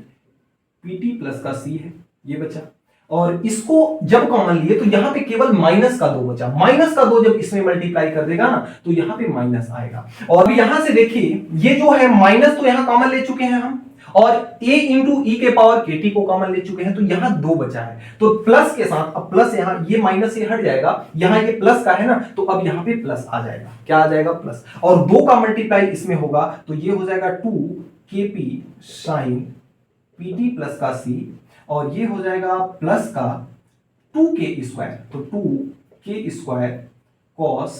पीटी प्लस का सी है, ये बचा, और इसको जब कॉमन लिए तो यहां पे केवल माइनस का 2 बचा, माइनस का 2 जब इसमें मल्टीप्लाई कर देगा ना तो यहां पे माइनस आएगा। और यहां से देखिए ये जो है माइनस तो यहां कॉमन ले चुके हैं हम, और a इंटू ई के पावर के टी को कॉमन ले चुके हैं, तो यहां 2 बचा है, तो प्लस के साथ अब प्लस, यहां ये माइनस से हट जाएगा, यहां ये प्लस का है ना, तो अब यहां पे प्लस आ जाएगा, क्या आ जाएगा, प्लस, और 2 का मल्टीप्लाई इसमें होगा तो ये हो जाएगा 2kp साइन पीटी प्लस का सी, और ये हो जाएगा प्लस का 2k स्क्वायर, तो 2k square cos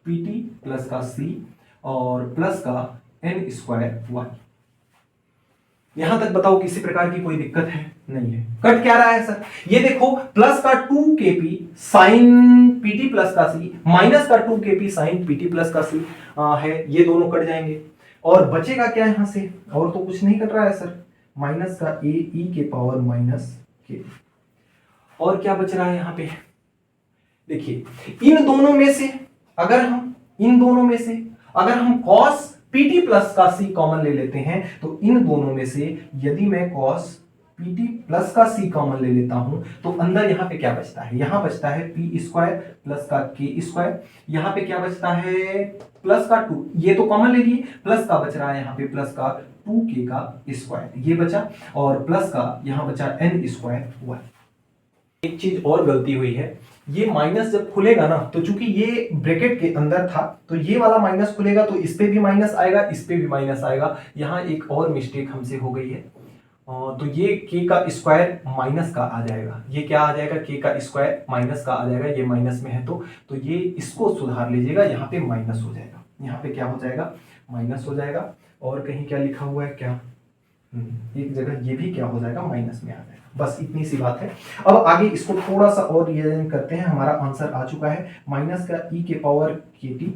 PT plus का सी, और प्लस का एन स्क्वायर वाई। यहां तक बताओ किसी प्रकार की कोई दिक्कत है, नहीं है। कट क्या रहा है सर, ये देखो प्लस का 2kp साइन पीटी प्लस का सी माइनस का 2kp साइन पीटी प्लस का सी है, ये दोनों कट जाएंगे, और बचेगा क्या यहां से, और तो कुछ नहीं कट रहा है सर, माइनस का ए ई के पावर माइनस के, और क्या बच रहा है यहां पे, देखिए इन दोनों में से अगर हम कॉस पीटी प्लस का सी कॉमन ले लेते हैं, तो इन दोनों में से यदि मैं कॉस पीटी प्लस का सी कॉमन ले लेता हूं, तो अंदर यहां पे क्या बचता है, यहां बचता है पी स्क्वायर प्लस का के स्क्वायर, यहां पे क्या बचता है प्लस का 2, ये तो कॉमन ले लिए, प्लस का बच रहा है यहां पे प्लस का 2k का स्क्वायर, ये बचा, और प्लस का यहां बचा n स्क्वायर वाई। एक चीज और गलती हुई है, ये माइनस जब खुलेगा ना, तो चूंकि ये ब्रैकेट के अंदर था तो ये वाला माइनस खुलेगा तो इस पे भी माइनस आएगा, इस पे भी माइनस आएगा। यहाँ एक और मिस्टेक हमसे हो गई है, तो ये k का स्क्वायर माइनस का आ जाएगा। ये क्या आ जाएगा, k का स्क्वायर माइनस का आ जाएगा, ये माइनस में है तो ये इसको सुधार लीजिएगा, यहाँ पे माइनस हो जाएगा, यहाँ पे क्या हो जाएगा, माइनस हो जाएगा। और कहीं क्या लिखा हुआ है क्या, एक जगह ये भी क्या हो जाएगा, माइनस में आ जाएगा। बस इतनी सी बात है। अब आगे इसको थोड़ा सा और रिवीजन करते हैं। हमारा आंसर आ चुका है माइनस का e के पावर kt,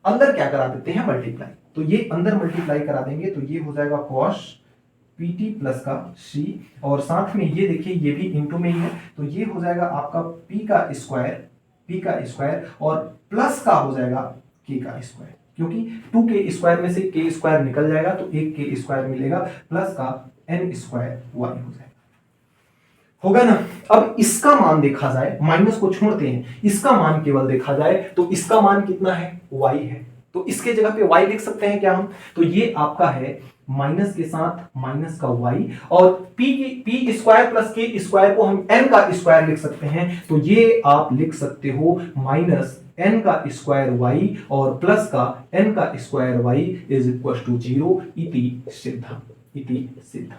अंदर क्या करा देते हैं, मल्टीप्लाई। तो ये अंदर मल्टीप्लाई करा देंगे तो ये हो जाएगा cos pt प्लस का c, और साथ में ये देखिए ये भी इंटू में ही है, तो ये हो जाएगा आपका p का स्क्वायर और प्लस का हो जाएगा k का स्क्वायर, क्योंकि 2k स्क्वायर में से k स्क्वायर निकल जाएगा तो एक k स्क्वायर मिलेगा, प्लस का n स्क्वायर y हो जाएगा। होगा ना। अब इसका मान देखा जाए, माइनस को छोड़ते हैं, इसका मान केवल देखा जाए तो इसका मान कितना है, y है, तो इसके जगह पे y लिख सकते हैं क्या हम, तो ये आपका है माइनस के साथ माइनस का y, और p square plus k square को हम n का स्क्वायर लिख सकते हैं, तो ये आप लिख सकते हो माइनस n का स्क्वायर y और प्लस का n का square y is equal to 0 इति सिद्ध।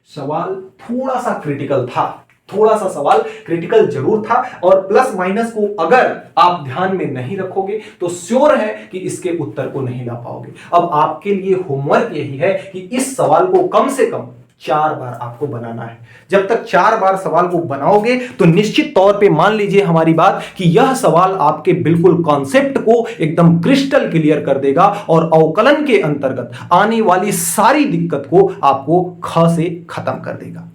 सवाल थोड़ा सा क्रिटिकल था, थोड़ा सा सवाल क्रिटिकल जरूर था, और प्लस माइनस को अगर आप ध्यान में नहीं रखोगे तो श्योर है कि इसके उत्तर को नहीं ला पाओगे। अब आपके लिए होमवर्क यही है कि इस सवाल को कम से कम 4 बार आपको बनाना है। जब तक 4 बार सवाल को बनाओगे तो निश्चित तौर पे मान लीजिए हमारी बात कि यह सवाल आपके बिल्कुल कॉन्सेप्ट को एकदम क्रिस्टल क्लियर कर देगा और अवकलन के अंतर्गत आने वाली सारी दिक्कत को आपको ख से खत्म कर देगा।